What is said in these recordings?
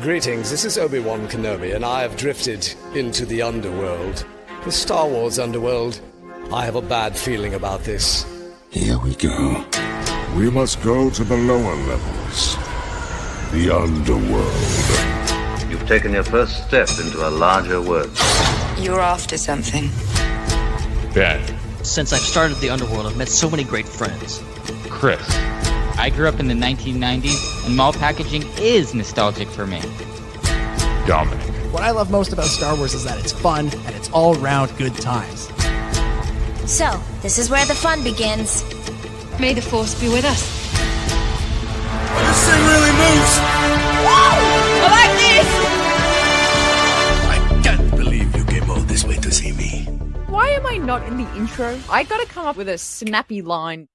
Greetings, this is Obi-Wan Kenobi, and I have drifted into the underworld. The Star Wars Underworld. I have a bad feeling about this. Here we go. We must go to the lower levels. The underworld. You've taken your first step into a larger world. You're after something. Ben. Since I've started the underworld, I've met so many great friends. Chris. I grew up in the 1990s, and mall packaging is nostalgic for me. Dominic. What I love most about Star Wars is that it's fun, and it's all-round good times. So, this is where the fun begins. May the Force be with us. This thing really moves! Whoa! I like this! I can't believe you came all this way to see me. Why am I not in the intro? I gotta come up with a snappy line.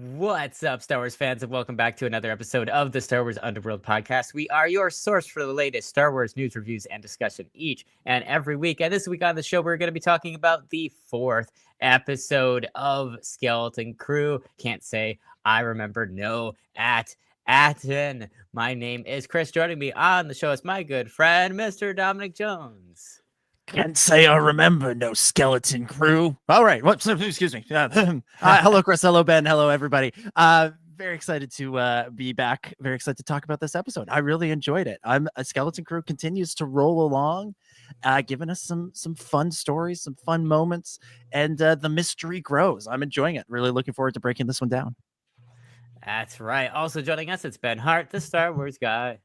What's up, Star Wars fans, and welcome back to another episode of the Star Wars Underworld Podcast. We are your source for the latest Star Wars news, reviews, and discussion each and every week. And this week on the show, we're going to be talking about the 4th episode of Skeleton Crew. Can't say I remember no Attin. My name is Chris. Joining me on the show is my good friend, Mr. Dominic Jones. Can't say I remember no Skeleton Crew. All right. What? Excuse me. Hello, Chris. Hello, Ben. Hello, everybody. Very excited to be back. Very excited to talk about this episode. I really enjoyed it. A Skeleton Crew continues to roll along, giving us some fun stories, some fun moments, and the mystery grows. I'm enjoying it. Really looking forward to breaking this one down. That's right. Also joining us, it's Ben Hart, the Star Wars guy.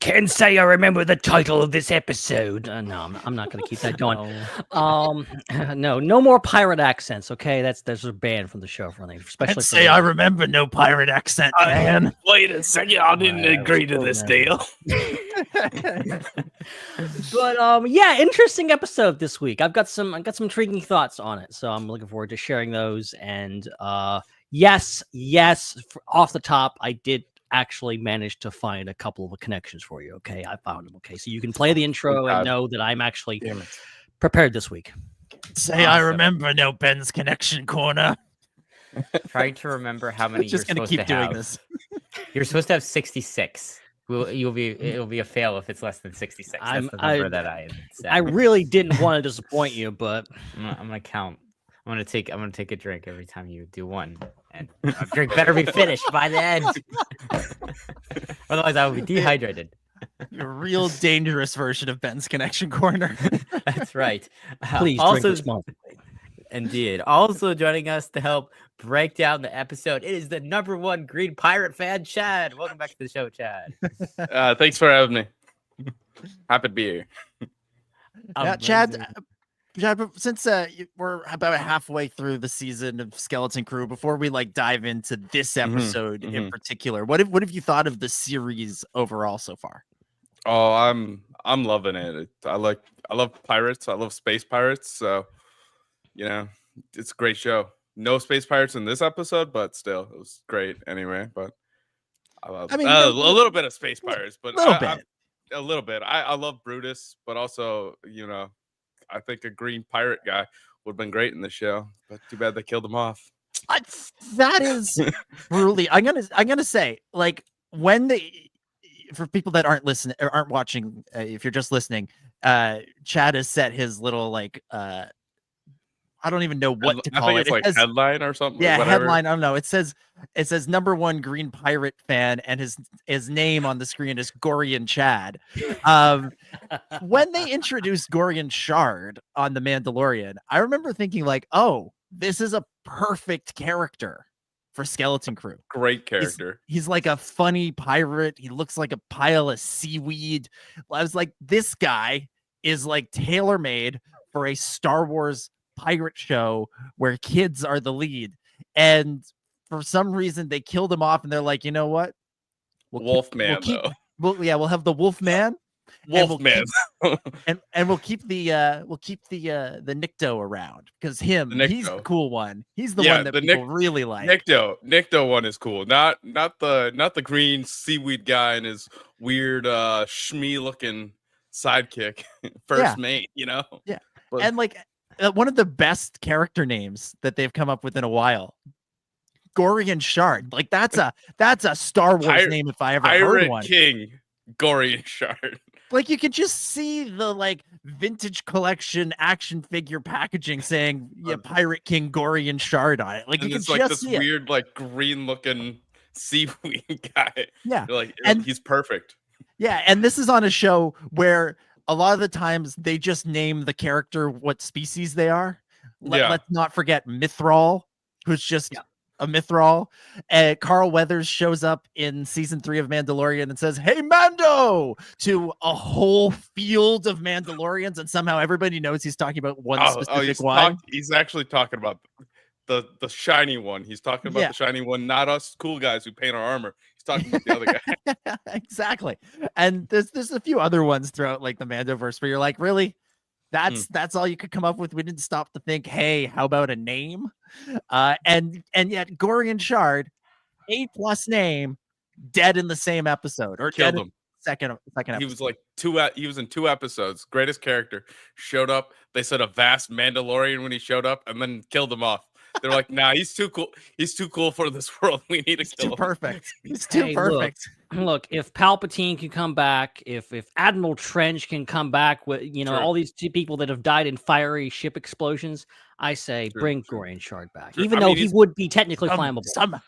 Can't say I remember the title of this episode. No, I'm not going to keep that going. No more pirate accents. Okay, those are banned from the show for me. Especially Can't say I remember no pirate accent, man. Wait a second, I didn't agree to this deal. But yeah, interesting episode this week. I got some intriguing thoughts on it, so I'm looking forward to sharing those. And yes, off the top, I did actually managed to find a couple of connections for you. Okay, I found them. Okay, so you can play the intro and know that I'm actually prepared this week. Say awesome. I remember no Ben's connection corner. Trying to remember how many. Just you're gonna supposed keep to doing have. this. You're supposed to have 66. It'll be a fail if it's less than 66. That's the number that I said. I really didn't want to disappoint you, but I'm gonna count. I'm gonna take a drink every time you do one, and our drink better be finished by the end. Otherwise, I will be dehydrated. A real dangerous version of Ben's connection corner. That's right. Please also, drink responsibly. Indeed. Also joining us to help break down the episode, it is the #1 Green Pirate fan, Chad. Welcome back to the show, Chad. Thanks for having me. Happy to be here. Chad, since we're about halfway through the season of Skeleton Crew, before we dive into this episode in particular, what have you thought of the series overall so far? Oh, I'm loving it. I love pirates. I love space pirates. So, it's a great show. No space pirates in this episode, but still, it was great anyway. But I love a little bit of space pirates, but a little bit. I love Brutus, but also, I think a green pirate guy would have been great in the show, but too bad they killed him off. That is really. I'm gonna say, when for people that aren't listening or aren't watching, if you're just listening, Chad has set his little I don't even know what to call it. I think it's headline or something. Yeah, headline. I don't know. It says #1 Green Pirate fan, and his name on the screen is Gorian Chad. When they introduced Gorian Shard on The Mandalorian, I remember thinking oh, this is a perfect character for Skeleton Crew. Great character. He's like a funny pirate. He looks like a pile of seaweed. I was like, this guy is tailor-made for a Star Wars pirate show where kids are the lead, and for some reason they killed him off, and they're like, you know what, Wolfman. We'll have the Wolfman, and we'll keep the Nikto around, because he's the cool one. He's the one that people really like. Nikto one is cool. Not the green seaweed guy and his weird shmee looking sidekick first mate. Yeah, but, and one of the best character names that they've come up with in a while. Gorian Shard. Like that's a Star Wars name if I ever heard Pirate one. King Gorian Shard. Like you could just see the like vintage collection action figure packaging saying Pirate King Gorian Shard on it. Like and you it's could like just this see weird, like green looking seaweed guy. Yeah. You're like And- he's perfect. Yeah, and this is on a show where a lot of the times they just name the character what species they are. Let's not forget Mithril, who's just a Mithril. Carl Weathers shows up in season 3 of Mandalorian and says, "Hey, Mando!" to a whole field of Mandalorians, and somehow everybody knows he's talking about one specific one. He's actually talking about the shiny one. He's talking about the shiny one, not us cool guys who paint our armor. He's talking about the other guy. Exactly. And there's a few other ones throughout like the Mandoverse where you're like, really? That's all you could come up with. We didn't stop to think, hey, how about a name? And yet Gorian Shard, A+ name, dead in the same episode or Killed dead him. Second episode. He was like he was in 2 episodes. Greatest character. Showed up. They said a vast Mandalorian when he showed up, and then killed him off. They're like, nah, he's too cool. He's too cool for this world. We need to kill him. Perfect. He's too perfect. Look, if Palpatine can come back, if Admiral Trench can come back with all these 2 people that have died in fiery ship explosions, I say bring Gorian Shard back, even though he would be technically flammable.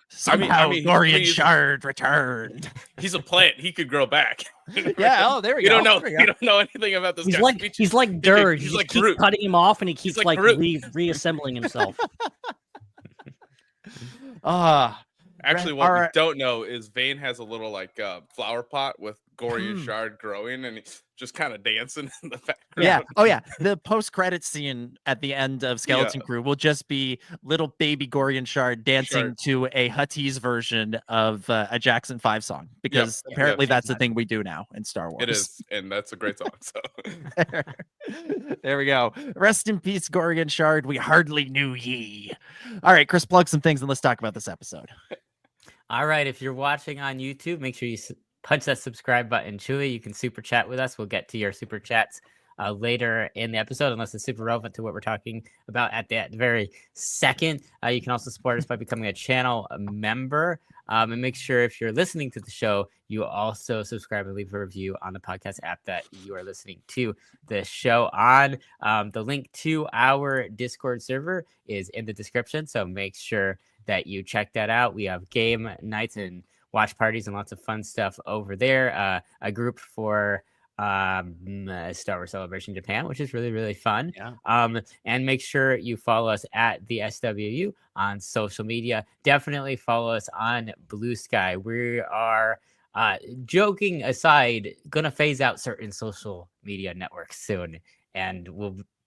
Somehow Gorian Shard returned. He's a plant. He could grow back. Yeah. Oh, there we go. You don't know anything about this guy. He's like Dirge. He's You like keep Groot. cutting him off, and he keeps like Groot. reassembling himself. Actually, what we don't know is Vane has a little like flower pot with Gorian Shard growing, and he's just kind of dancing in the background. Yeah. Oh, yeah. The post-credit scene at the end of Skeleton Crew will just be little baby Gorian Shard dancing to a Huttese version of a Jackson 5 song, because apparently that's the thing we do now in Star Wars. It is, and that's a great song. So there we go. Rest in peace, Gorian Shard. We hardly knew ye. All right, Chris, plug some things and let's talk about this episode. All right, if you're watching on YouTube, make sure you punch that subscribe button. Chewy, you can super chat with us. We'll get to your super chats later in the episode, unless it's super relevant to what we're talking about at that very second. You can also support us by becoming a channel member. And make sure if you're listening to the show, you also subscribe and leave a review on the podcast app that you are listening to the show on. The link to our Discord server is in the description, so make sure that you check that out. We have game nights and watch parties and lots of fun stuff over there. A group for Star Wars Celebration Japan, which is really, really fun. And make sure you follow us at the SWU on social media. Definitely follow us on Blue Sky. We are, joking aside, gonna phase out certain social media networks soon, and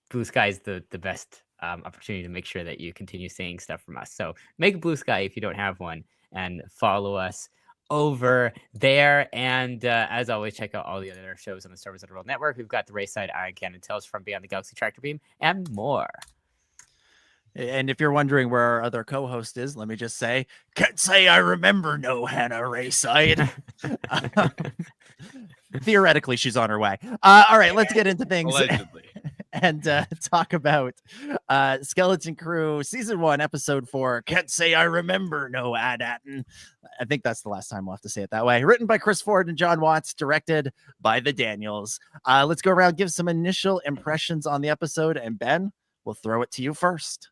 Blue Sky is the best opportunity to make sure that you continue seeing stuff from us. So make a Blue Sky if you don't have one, and follow us over there. And as always, check out all the other shows on the Star Wars Underworld Network. We've got the Raeside Iron Cannon Tales from Beyond the Galaxy Tractor Beam and more. And if you're wondering where our other co-host is, let me just say, can't say I remember no Hannah Raeside. Theoretically, she's on her way. All right, let's get into things. Allegedly. And talk about Skeleton Crew Season 1, Episode 4. Can't say I remember no Attin. I think that's the last time we'll have to say it that way. Written by Chris Ford and John Watts, directed by the Daniels. Let's go around, give some initial impressions on the episode, and Ben, we'll throw it to you first.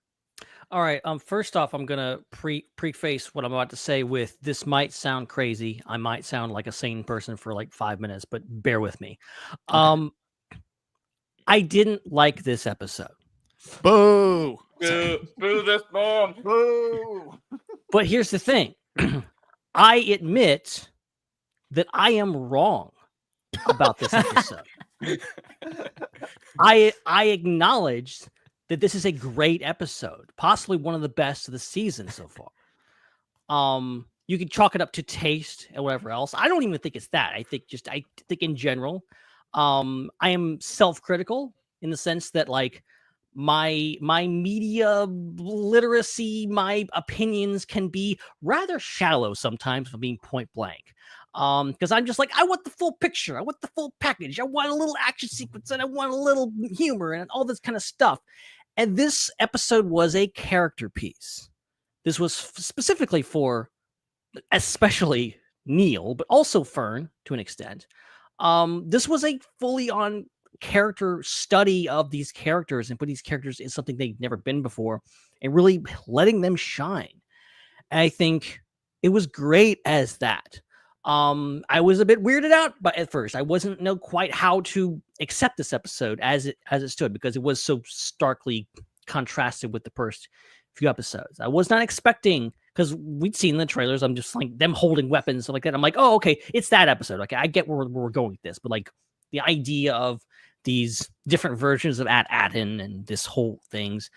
All right. First off, I'm gonna preface what I'm about to say with this might sound crazy. I might sound like a sane person for like 5 minutes, but bear with me. I didn't like this episode. Boo! Boo this bomb! Boo! But here's the thing. I admit that I am wrong about this episode. I acknowledge that this is a great episode, possibly one of the best of the season so far. You can chalk it up to taste and whatever else. I don't even think it's that. I think in general, I am self-critical in the sense that like my media literacy, my opinions can be rather shallow sometimes for being point blank. Because I'm just like, I want the full picture. I want the full package. I want a little action sequence and I want a little humor and all this kind of stuff. And this episode was a character piece. this was specifically for especially Neil, but also Fern to an extent. This was a fully on character study of these characters and put these characters in something they've never been before and really letting them shine. And I think it was great as that. I was a bit weirded out, but at first I wasn't know quite how to accept this episode as it stood, because it was so starkly contrasted with the first few episodes. I was not expecting, because we'd seen the trailers, I'm just like them holding weapons, stuff like that. I'm like, oh, okay, it's that episode. Like, I get where we're going with this, but like the idea of these different versions of Attin and this whole things,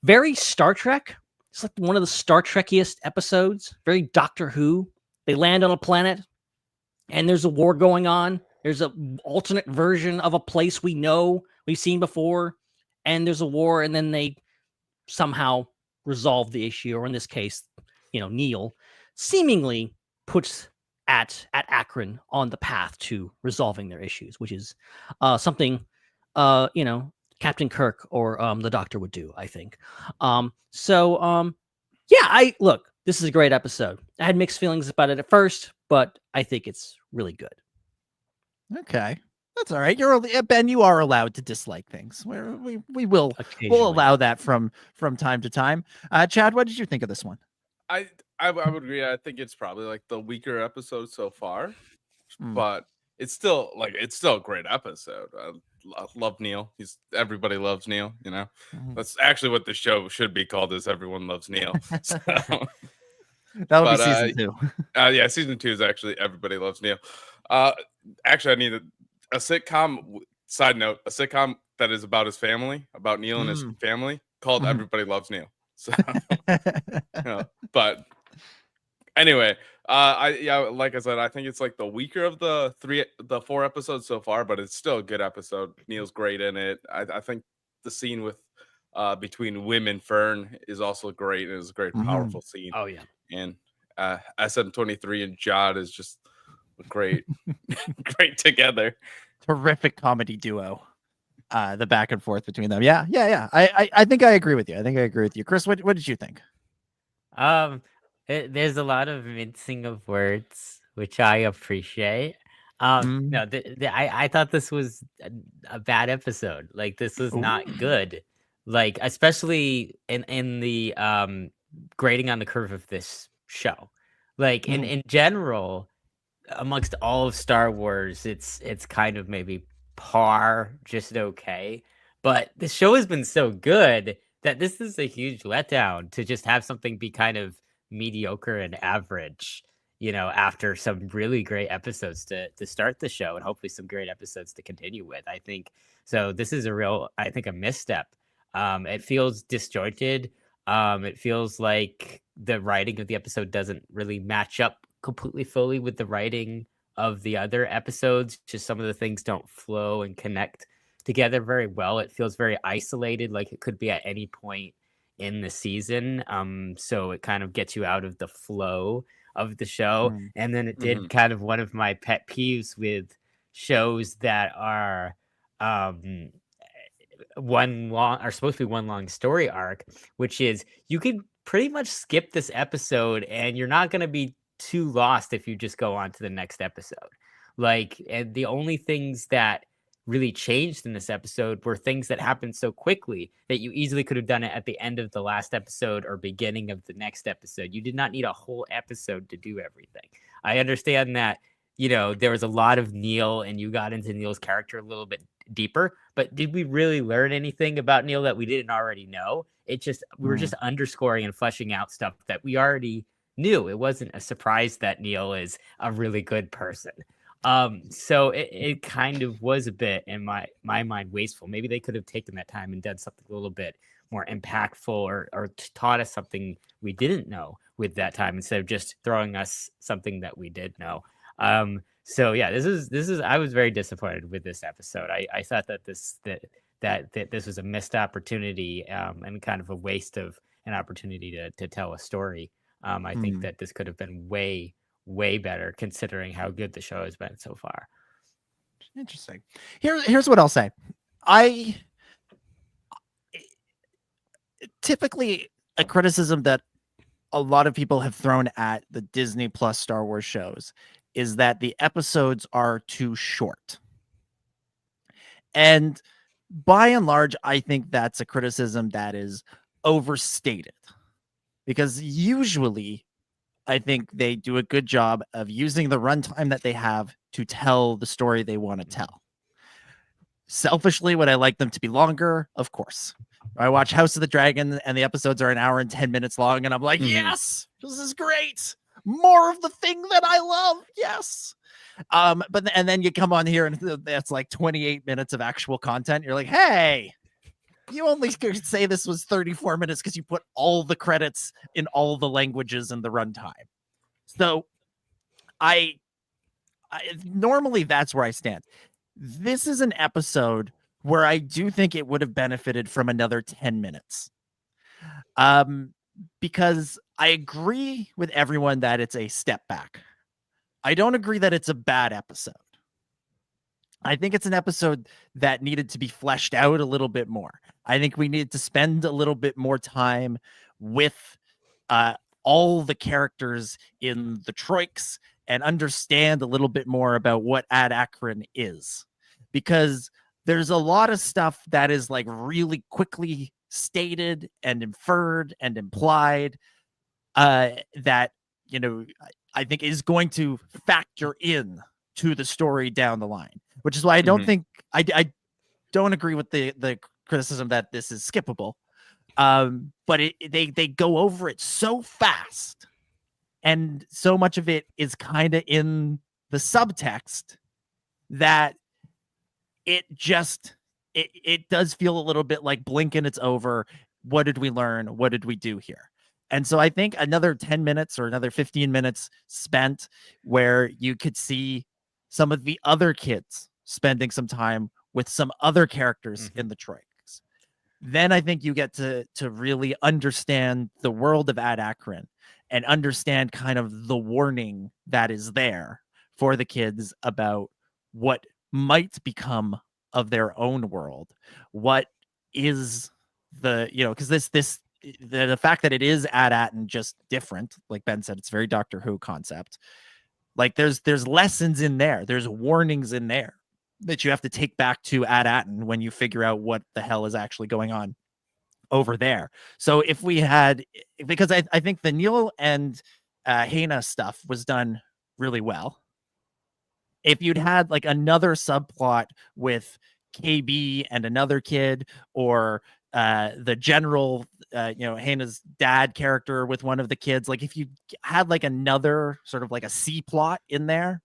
very Star Trek. It's like one of the Star Trekiest episodes. Very Doctor Who. They land on a planet, and there's a war going on. There's an alternate version of a place we've seen before, and there's a war, and then they somehow resolve the issue, or in this case, Neil seemingly puts Akron on the path to resolving their issues, which is something Captain Kirk or the Doctor would do, I think. This is a great episode. I had mixed feelings about it at first, but I think it's really good. Okay, that's all right. Ben, you are allowed to dislike things. We'll allow that from time to time. Chad, what did you think of this one? I would agree. I think it's probably like the weaker episode so far, but it's still a great episode. I love Neil. Everybody loves Neil. That's actually what the show should be called, is Everyone Loves Neil. So, that'll be season 2. Yeah, season 2 is actually Everybody Loves Neil. Actually, I need a sitcom. Side note: a sitcom that is about his family, about Neil and his family, called Everybody Loves Neil. So, but anyway, like I said, I think it's like the weaker of the 4 episodes so far, but it's still a good episode. Neil's great in it. I think the scene with between Wim and Fern is also great. It is a great, powerful scene. Oh yeah, and SM23 and Jod is just great, great together. Terrific comedy duo. The back and forth between them. Yeah. I think I agree with you. Chris, what did you think? There's a lot of mincing of words, which I appreciate. No, I thought this was a bad episode. Like, this was not good. Like, especially in the grading on the curve of this show. Like, in general, amongst all of Star Wars, it's kind of maybe par, just okay. But the show has been so good that this is a huge letdown to just have something be kind of mediocre and average, after some really great episodes to start the show, and hopefully some great episodes to continue with. I think so. This is a misstep. It feels disjointed. It feels like the writing of the episode doesn't really match up completely fully with the writing of the other episodes. Just some of the things don't flow and connect together very well. It feels very isolated, like it could be at any point in the season. So it kind of gets you out of the flow of the show. And then it did kind of one of my pet peeves with shows that are supposed to be one long story arc, which is you could pretty much skip this episode and you're not going to be too lost if you just go on to the next episode. Like, and the only things that really changed in this episode were things that happened so quickly that you easily could have done it at the end of the last episode or beginning of the next episode. You did not need a whole episode to do everything. I understand that, there was a lot of Neil and you got into Neil's character a little bit deeper, but did we really learn anything about Neil that we didn't already know? We were just underscoring and fleshing out stuff that we already knew. It wasn't a surprise that Neil is a really good person. So it kind of was a bit, in my mind, wasteful. Maybe they could have taken that time and done something a little bit more impactful or taught us something we didn't know with that time, instead of just throwing us something that we did know. So yeah, this is I was very disappointed with this episode. I thought that this was a missed opportunity, and kind of a waste of an opportunity to tell a story. I think that this could have been way better, considering how good the show has been so far. Interesting. Here's what I'll say. Typically a criticism that a lot of people have thrown at the Disney Plus Star Wars shows is that the episodes are too short. And by and large, I think that's a criticism that is overstated, because usually I think they do a good job of using the runtime that they have to tell the story they want to tell. Selfishly, would I like them to be longer? Of course. I watch House of the Dragon and the episodes are an hour and 10 minutes long, and I'm like, yes, this is great. More of the thing that I love. Yes. And then you come on here and that's like 28 minutes of actual content. You're like, hey, you only could say this was 34 minutes because you put all the credits in all the languages in the runtime. So I normally that's where I stand. This is an episode where I do think it would have benefited from another 10 minutes. Because I agree with everyone that it's a step back. I don't agree that it's a bad episode. I think it's an episode that needed to be fleshed out a little bit more. I think we needed to spend a little bit more time with all the characters in the Troiks and understand a little bit more about what Ad Akron is. Because there's a lot of stuff that is like really quickly stated and inferred and implied that, you know, I think is going to factor in to the story down the line, which is why I don't think I don't agree with the criticism that this is skippable. But they go over it so fast, and so much of it is kind of in the subtext that it just it does feel a little bit like blink and it's over. What did we learn? What did we do here? And so I think another 10 minutes or another 15 minutes spent where you could see some of the other kids spending some time with some other characters in the Troiks. Then I think you get to really understand the world of Ad Akron and understand kind of the warning that is there for the kids about what might become of their own world. What is the, you know, because the fact that it is Attin just different, like Ben said, it's very Doctor Who concept. Like there's lessons in there, there's warnings in there that you have to take back to Attin when you figure out what the hell is actually going on over there. So if we had, because I think the Neil and Hannah stuff was done really well. If you'd had like another subplot with KB and another kid, or the general, you know, Hannah's dad character with one of the kids, like if you had like another sort of like a C plot in there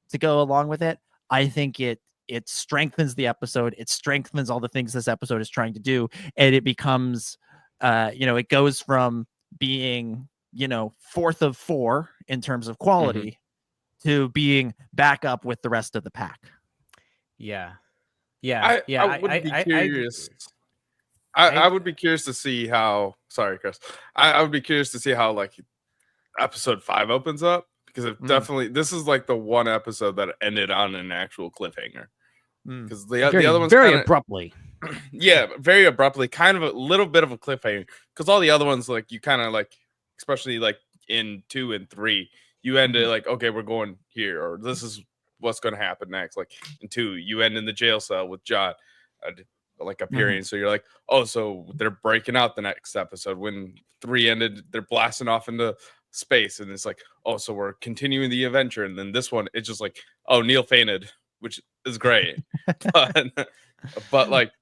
to go along with it, I think it strengthens the episode. It strengthens all the things this episode is trying to do, and it becomes, you know, it goes from being, you know, 4th of 4 in terms of quality to being back up with the rest of the pack. I would be curious. I would be curious to see how. Sorry, Chris. I would be curious to see how like episode 5 opens up, because it definitely, this is like the one episode that ended on an actual cliffhanger. Because the other ones very abruptly. Yeah, very abruptly, kind of a little bit of a cliffhanger. Because all the other ones, like you kind of like, especially like in 2 and 3, you end it like, okay, we're going here, or this is what's going to happen next. Like in 2, you end in the jail cell with John, like appearing. So you're like, oh, so they're breaking out the next episode. When 3 ended, they're blasting off into space, and it's like, oh, so we're continuing the adventure. And then this one, it's just like, oh, Neil fainted, which is great, but like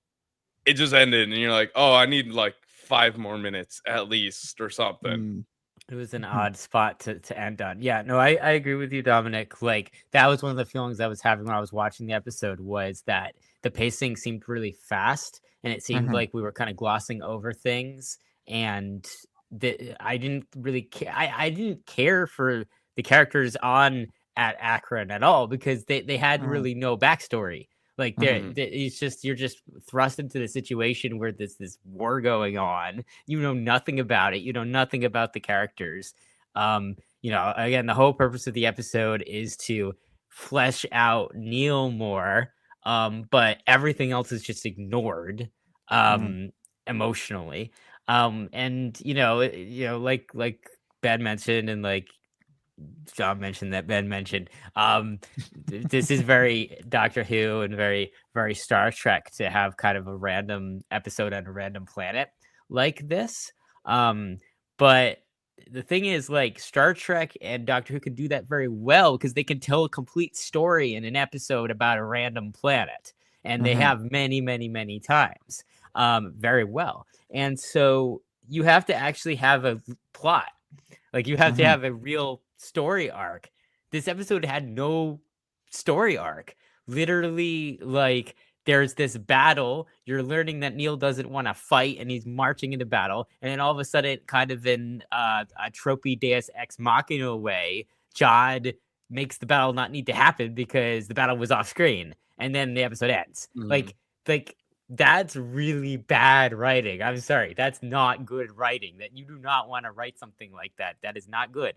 it just ended, and you're like, oh, I need like 5 more minutes at least or something. It was an odd spot to end on. Yeah, no, I agree with you, Dominic. Like that was one of the feelings I was having when I was watching the episode, was that the pacing seemed really fast, and it seemed like we were kind of glossing over things, and I didn't really I didn't care for the characters on at Akron at all, because they had really no backstory. Like it's just, you're just thrust into the situation where this war going on. You know nothing about it. You know nothing about the characters. You know, again, the whole purpose of the episode is to flesh out Neil more. But everything else is just ignored emotionally. And you know, like Ben mentioned and like John mentioned that Ben mentioned, this is very Doctor Who and very, very Star Trek to have kind of a random episode on a random planet like this. But the thing is, like, Star Trek and Doctor Who can do that very well because they can tell a complete story in an episode about a random planet. And they have many, many, many times very well. And so you have to actually have a plot. Like, you have to have a real story arc. This episode had no story arc. Literally, like, there's this battle. You're learning that Neil doesn't want to fight and he's marching into battle. And then all of a sudden, kind of in a tropey Deus Ex Machina way, Jod makes the battle not need to happen because the battle was off screen. And then the episode ends. Like that's really bad writing. I'm sorry. That's not good writing. That you do not want to write something like that. That is not good.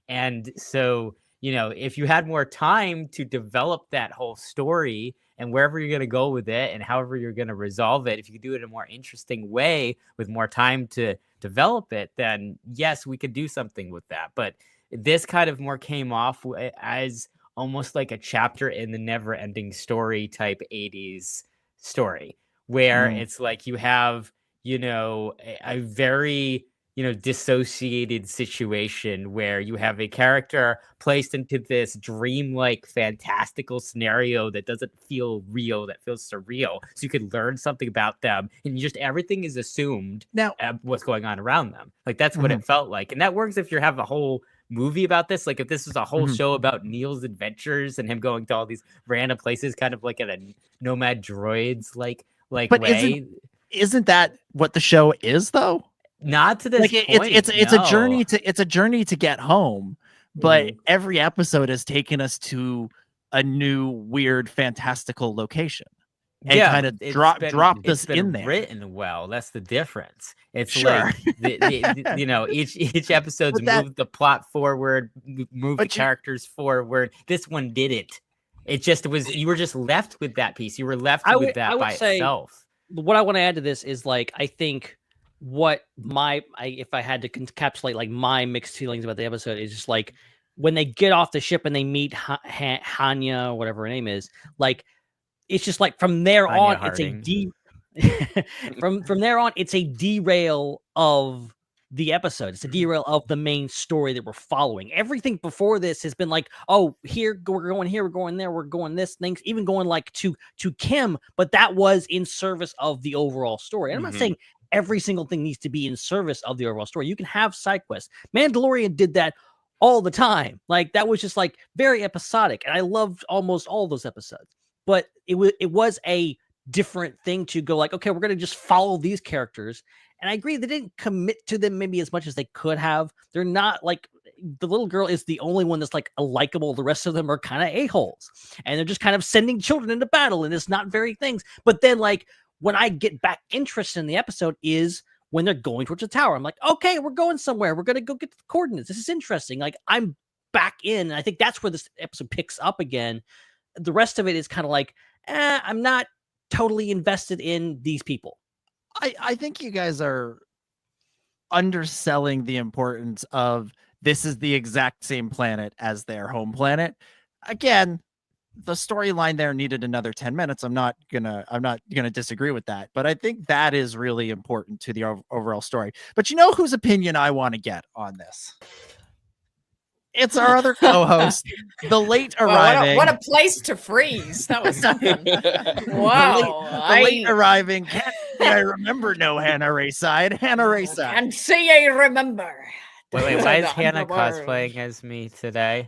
And so, you know, if you had more time to develop that whole story and wherever you're going to go with it and however you're going to resolve it, if you could do it in a more interesting way with more time to develop it, then yes, we could do something with that. But this kind of more came off as almost like a chapter in the never ending story type 80s story where it's like you have, you know, a very, you know, dissociated situation where you have a character placed into this dreamlike, fantastical scenario that doesn't feel real, that feels surreal. So you could learn something about them, and just everything is assumed now what's going on around them. Like that's what it felt like, and that works if you have a whole movie about this. Like if this was a whole show about Neil's adventures and him going to all these random places, kind of like in a Nomad Droids like but way. Isn't that what the show is though? Not to this like point. It's a journey to get home, but every episode has taken us to a new weird fantastical location and kind of dropped us in there. Written well, that's the difference. It's like you know, each episode's moved the plot forward, moved the characters forward. This one didn't. It just was, you were just left with that piece. You were left with that by itself. What I want to add to this is like, I think what if I had to encapsulate like my mixed feelings about the episode is just like when they get off the ship and they meet Hanya, whatever her name is, like it's just like from there Hanya on Harding. from there on it's a derail of the episode. It's a derail of the main story that we're following. Everything before this has been like, oh, here we're going here, we're going there, we're going this, things even going like to Kim, but that was in service of the overall story. And I'm not saying every single thing needs to be in service of the overall story. You can have side quests. Mandalorian did that all the time. Like that was just like very episodic, and I loved almost all those episodes. But it was a different thing to go like, okay, we're going to just follow these characters. And I agree, they didn't commit to them maybe as much as they could have. They're not like, the little girl is the only one that's like a likable. The rest of them are kind of a-holes. And they're just kind of sending children into battle, and it's not very things. But then like, when I get back interested in the episode is when they're going towards the tower. I'm like, okay, we're going somewhere. We're going to go get the coordinates. This is interesting. Like I'm back in. And I think that's where this episode picks up again. The rest of it is kind of like, I'm not totally invested in these people. I think you guys are underselling the importance of this is the exact same planet as their home planet. Again, the storyline there needed another 10 minutes. I'm not gonna disagree with that, but I think that is really important to the overall story. But you know whose opinion I want to get on this? It's our other co-host, the late arriving. What a place to freeze. That was something. Wow. The late arriving. I remember no Hannah Raeside. Hannah Raeside. And see, I remember. Wait, why is Hannah cosplaying as me today?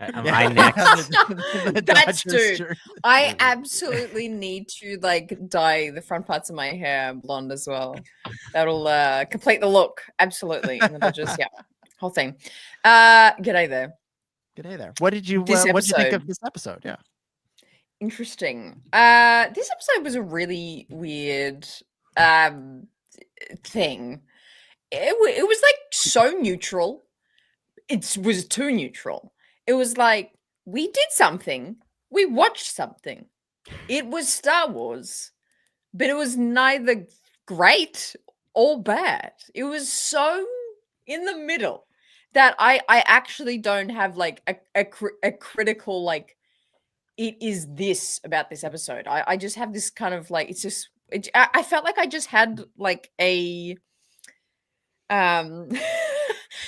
Am I next? That's dude. I absolutely need to like dye the front parts of my hair blonde as well. That'll complete the look. Absolutely. And then just whole thing. G'day there. G'day there. What did you think of this episode? Yeah. Interesting. This episode was a really weird thing. It was like so neutral. It was too neutral. It was like we did something. We watched something. It was Star Wars, but it was neither great or bad. It was so in the middle. that I actually don't have like a critical like it is this about this episode. I just have this kind of like it's just I felt like I just had like a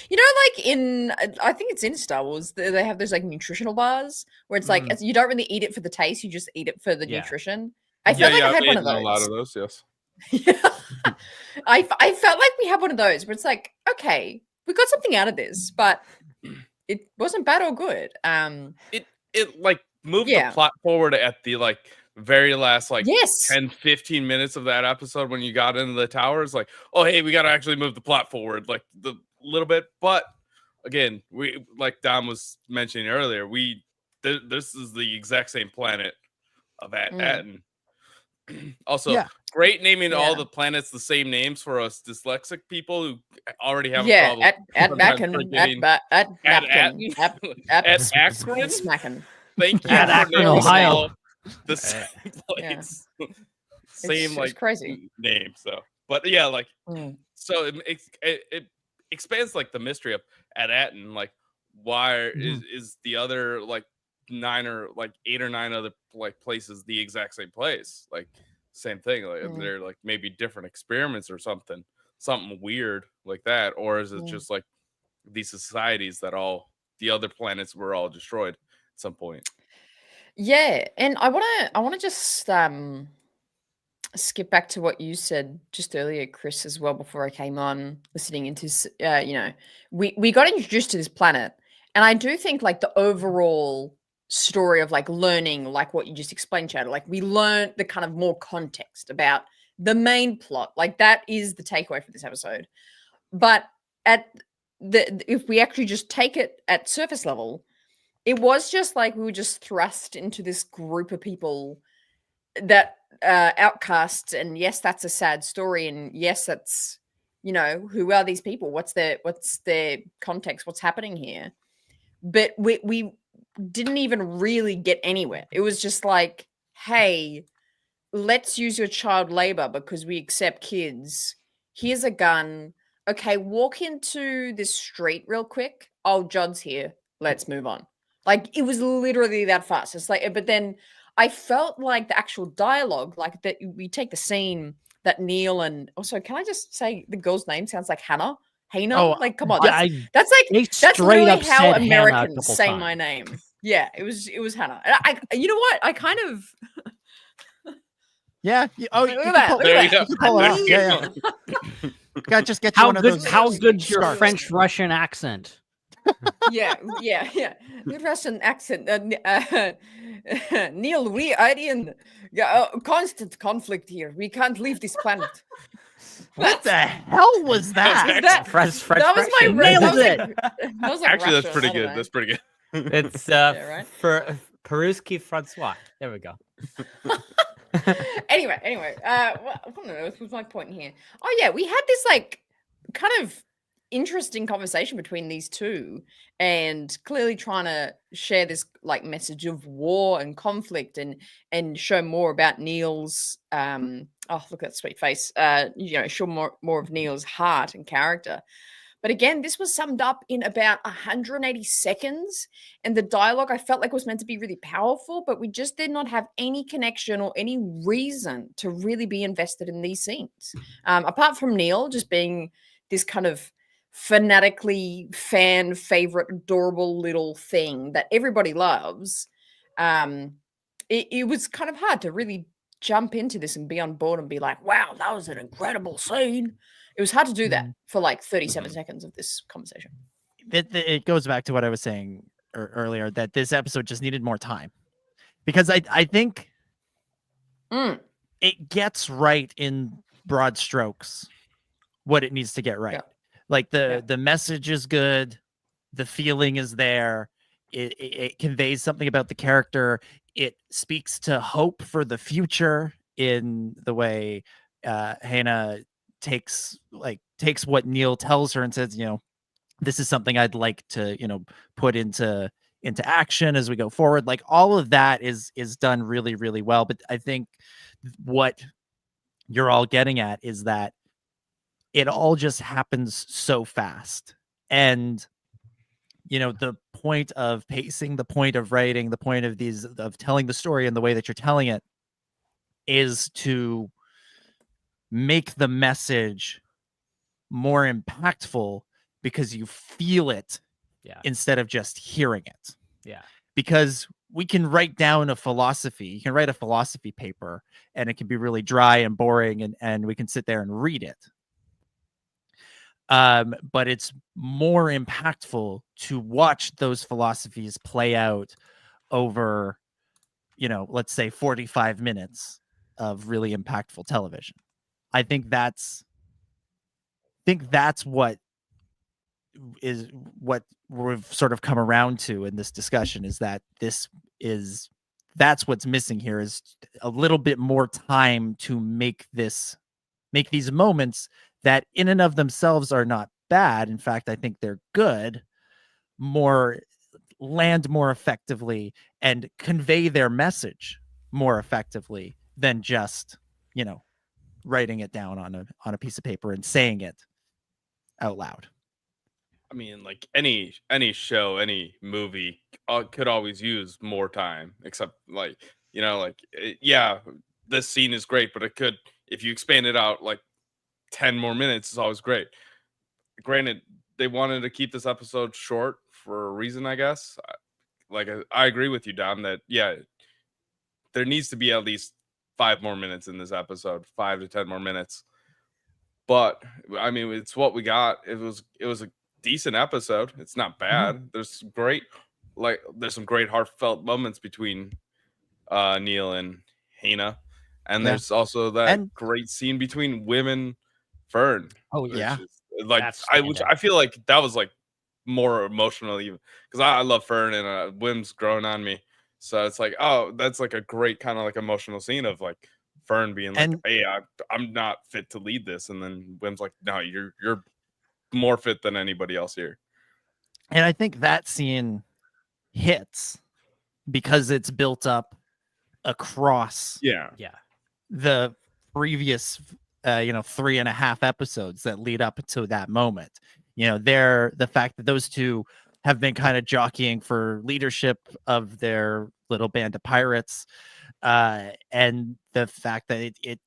you know, like in I think it's in Star Wars, they have those like nutritional bars where it's like you don't really eat it for the taste, you just eat it for the nutrition. I felt like I had one of those. A lot of those, yes. Yeah. I felt like we had one of those where it's like, okay, we got something out of this, but it wasn't bad or good. It like moved the plot forward at the like very last like 10-15 minutes of that episode when you got into the towers. Like, oh hey, we got to actually move the plot forward like the little bit. But again, we like Dom was mentioning earlier, this is the exact same planet of Attin. Also, great naming all the planets the same names for us dyslexic people who already have a problem. Thank you. Attin, Ohio. The same place. Same it's like crazy name. So, but yeah, like so it expands like the mystery of Attin. Like, why is the other like 8 or 9 other like places the exact same place? Like same thing. Like they're like maybe different experiments or something weird like that, or is it just like these societies that all the other planets were all destroyed at some point? Yeah, and I want to just skip back to what you said just earlier, Chris, as well, before I came on listening into you know, we got introduced to this planet, and I do think like the overall story of like learning, like what you just explained, Chad, like we learned the kind of more context about the main plot, like that is the takeaway for this episode. But if we actually just take it at surface level, it was just like we were just thrust into this group of people that outcasts, and yes, that's a sad story, and yes, that's, you know, who are these people? What's their context? What's happening here? But we didn't even really get anywhere. It was just like, hey, let's use your child labor because we accept kids. Here's a gun. Okay, walk into this street real quick. Oh, Jod's here. Let's move on. Like, it was literally that fast. It's like, but then I felt like the actual dialogue, like that we take the scene that Neil and also, can I just say the girl's name sounds like Hannah? Oh, like, come on. yeah, that's literally how Americans say times. my name. Yeah, it was Hannah. And you know what? I kind of. Yeah. Oh, look at that. There you go. Yeah. Got just get you one of those. How good's your scarves. French Russian accent? yeah. The Russian accent. Neil, we are in constant conflict here. We can't leave this planet. What the hell was that? That French was my nailed it. Actually, that's pretty good. That's pretty good. It's right? for Peruski Francois. There we go. Anyway, what was my point here? Oh yeah, we had this like kind of interesting conversation between these two, and clearly trying to share this like message of war and conflict, and show more about Neil's oh, look at that sweet face. You know, show more of Neil's heart and character. But again, this was summed up in about 180 seconds. And the dialogue I felt like was meant to be really powerful, but we just did not have any connection or any reason to really be invested in these scenes. Apart from Neil just being this kind of fanatically fan favorite, adorable little thing that everybody loves, it was kind of hard to really jump into this and be on board and be like, wow, that was an incredible scene. It was hard to do that for like 37 seconds of this conversation. It goes back to what I was saying earlier, that this episode just needed more time, because I think it gets right in broad strokes what it needs to get right. Yeah. Like the message is good. The feeling is there. It conveys something about the character. It speaks to hope for the future in the way Hannah takes what Neil tells her and says, you know, this is something I'd like to, you know, put into action as we go forward. Like, all of that is done really, really well. But I think what you're all getting at is that it all just happens so fast. And the point of pacing, the point of writing, the point of telling the story and the way that you're telling it is to make the message more impactful because you feel it instead of just hearing it. Yeah. Because we can write down a philosophy. You can write a philosophy paper and it can be really dry and boring and we can sit there and read it. But it's more impactful to watch those philosophies play out over, let's say 45 minutes of really impactful television. I think that's what we've sort of come around to in this discussion, is that that's what's missing here, is a little bit more time to make these moments that in and of themselves are not bad. In fact, I think they're good, land more effectively and convey their message more effectively than just, writing it down on a piece of paper and saying it out loud. I mean, like any show, any movie could always use more time, except this scene is great, but it could, if you expand it out like 10 more minutes, is always great. Granted, they wanted to keep this episode short for a reason, I guess. I agree with you, Dom, that there needs to be at least 5 more minutes in this episode, 5 to 10 more minutes. But I mean, it's what we got. It was a decent episode. It's not bad. There's some great heartfelt moments between Neil and Hannah, and there's also that great scene between Wim and Fern. Oh yeah, I feel like that was like more emotional, even because I love Fern and Wim's growing on me. So it's like, oh, that's like a great kind of like emotional scene of like Fern being like, hey, I'm not fit to lead this, and then Wim's like, no, you're more fit than anybody else here. And I think that scene hits because it's built up across the previous 3.5 episodes that lead up to that moment. The fact that those two have been kind of jockeying for leadership of their little band of pirates, and the fact that it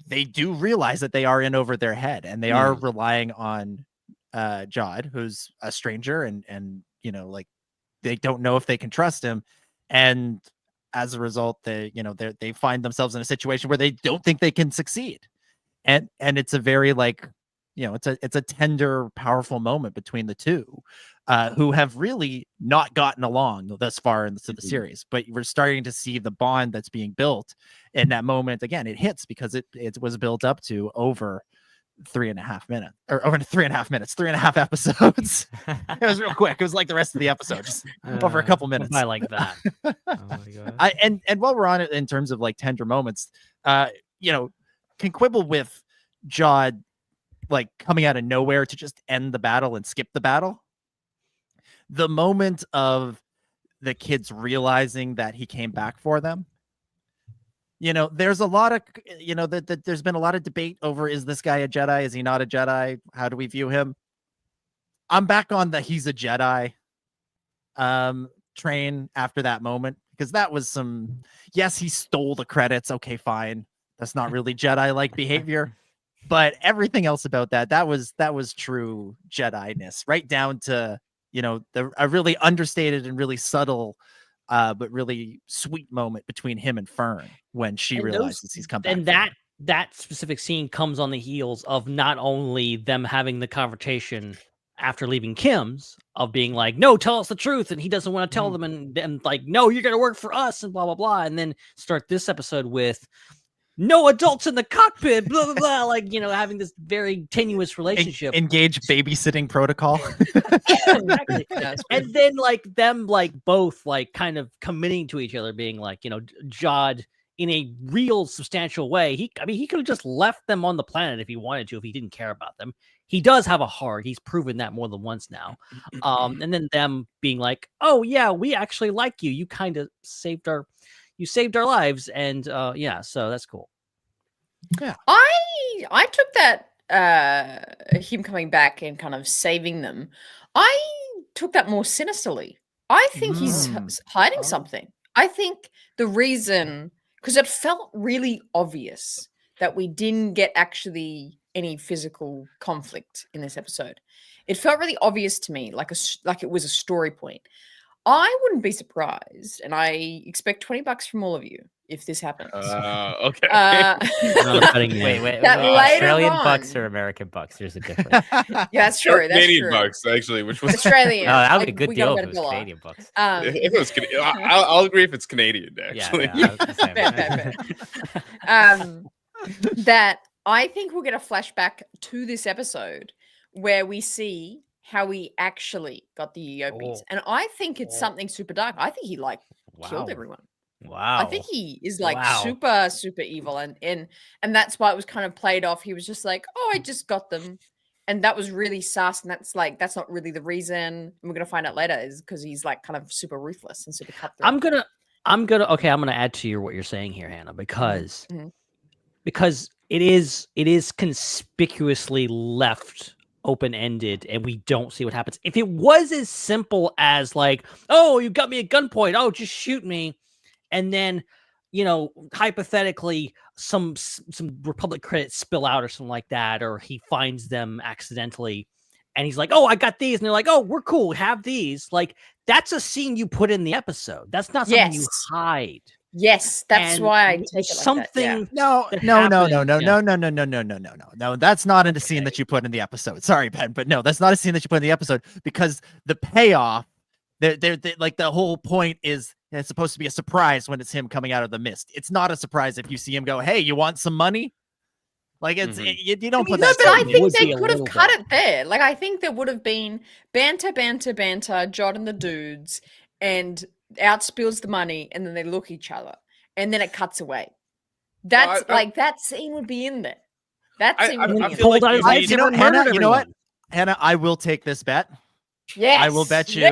they do realize that they are in over their head and they are relying on Jod, who's a stranger, and they don't know if they can trust him, and as a result they find themselves in a situation where they don't think they can succeed, and it's a very it's a tender, powerful moment between the two, who have really not gotten along thus far into the series. But we're starting to see the bond that's being built in that moment. Again, it hits because it was built up to over 3.5 minutes, or over 3.5 minutes, 3.5 episodes. It was real quick. It was like the rest of the episode, just over a couple minutes. I like that. Oh my God. And while we're on it, in terms of like tender moments, can quibble with Jod like coming out of nowhere to just end the battle and skip the battle. The moment of the kids realizing that he came back for them. There's a lot of, that there's been a lot of debate over, is this guy a Jedi? Is he not a Jedi? How do we view him? I'm back on the he's a Jedi train after that moment, because that was yes, he stole the credits. Okay, fine. That's not really Jedi-like behavior. But everything else about that was true Jedi-ness, right down to, a really understated and really subtle, but really sweet moment between him and Fern when she realizes he's come back. And that specific scene comes on the heels of not only them having the confrontation after leaving Kim's, of being like, no, tell us the truth, and he doesn't want to tell them, and like, no, you're gonna work for us, and blah blah blah, and then start this episode with no adults in the cockpit, blah blah blah, like, having this very tenuous relationship. Engage babysitting protocol. Exactly. And then like them like both like kind of committing to each other, being like, Jod in a real substantial way. He could have just left them on the planet if he wanted to, if he didn't care about them. He does have a heart. He's proven that more than once now. And then them being like, oh yeah, we actually like you. You kind of saved our lives, and so that's cool. Yeah, I took that him coming back and kind of saving them. I took that more sinisterly. I think he's hiding something. I think the reason, because it felt really obvious that we didn't get actually any physical conflict in this episode. It felt really obvious to me, like it was a story point. I wouldn't be surprised, and I expect $20 from all of you if this happens. Okay. Wait. That later Australian on- bucks or American bucks? There's a difference. Yeah, that's true. That's Canadian true. bucks, actually, which was Australian. Oh, that would be a Like, good we got deal a if it was better dollar. Canadian bucks. if it was Canadian. I'll agree if it's Canadian, actually. Yeah, I was the same. That I think we'll get a flashback to this episode where we see how he actually got the Eopies. And I think it's something super dark. I think he killed everyone. Wow. I think he is super, super evil. And that's why it was kind of played off. He was just like, oh, I just got them. And that was really sus. And that's not really the reason. And we're going to find out later is because he's like kind of super ruthless and super cutthroat. I'm gonna add to what you're saying here, Hannah, because it is conspicuously left open-ended and we don't see what happens. If it was as simple as like, oh, you got me at gunpoint, oh, just shoot me, and then hypothetically some Republic credits spill out or something like that, or he finds them accidentally and he's like, oh, I got these, and they're like, oh, we're cool, have these. Like, that's a scene you put in the episode. That's not something you hide. Yes, that's why I take it like something. No. That's not in the scene that you put in the episode. Sorry, Ben, but no, that's not a scene that you put in the episode because the payoff, they're like the whole point is it's supposed to be a surprise when it's him coming out of the mist. It's not a surprise if you see him go, "Hey, you want some money?" Like you don't put that. But I think they could have cut it there. Like I think there would have been banter, Jod and the dudes, and out spills the money, and then they look at each other, and then it cuts away. That's that scene would be in there. That scene would be in there. Hannah, you know what? Hannah, I will take this bet. Yes, I will bet you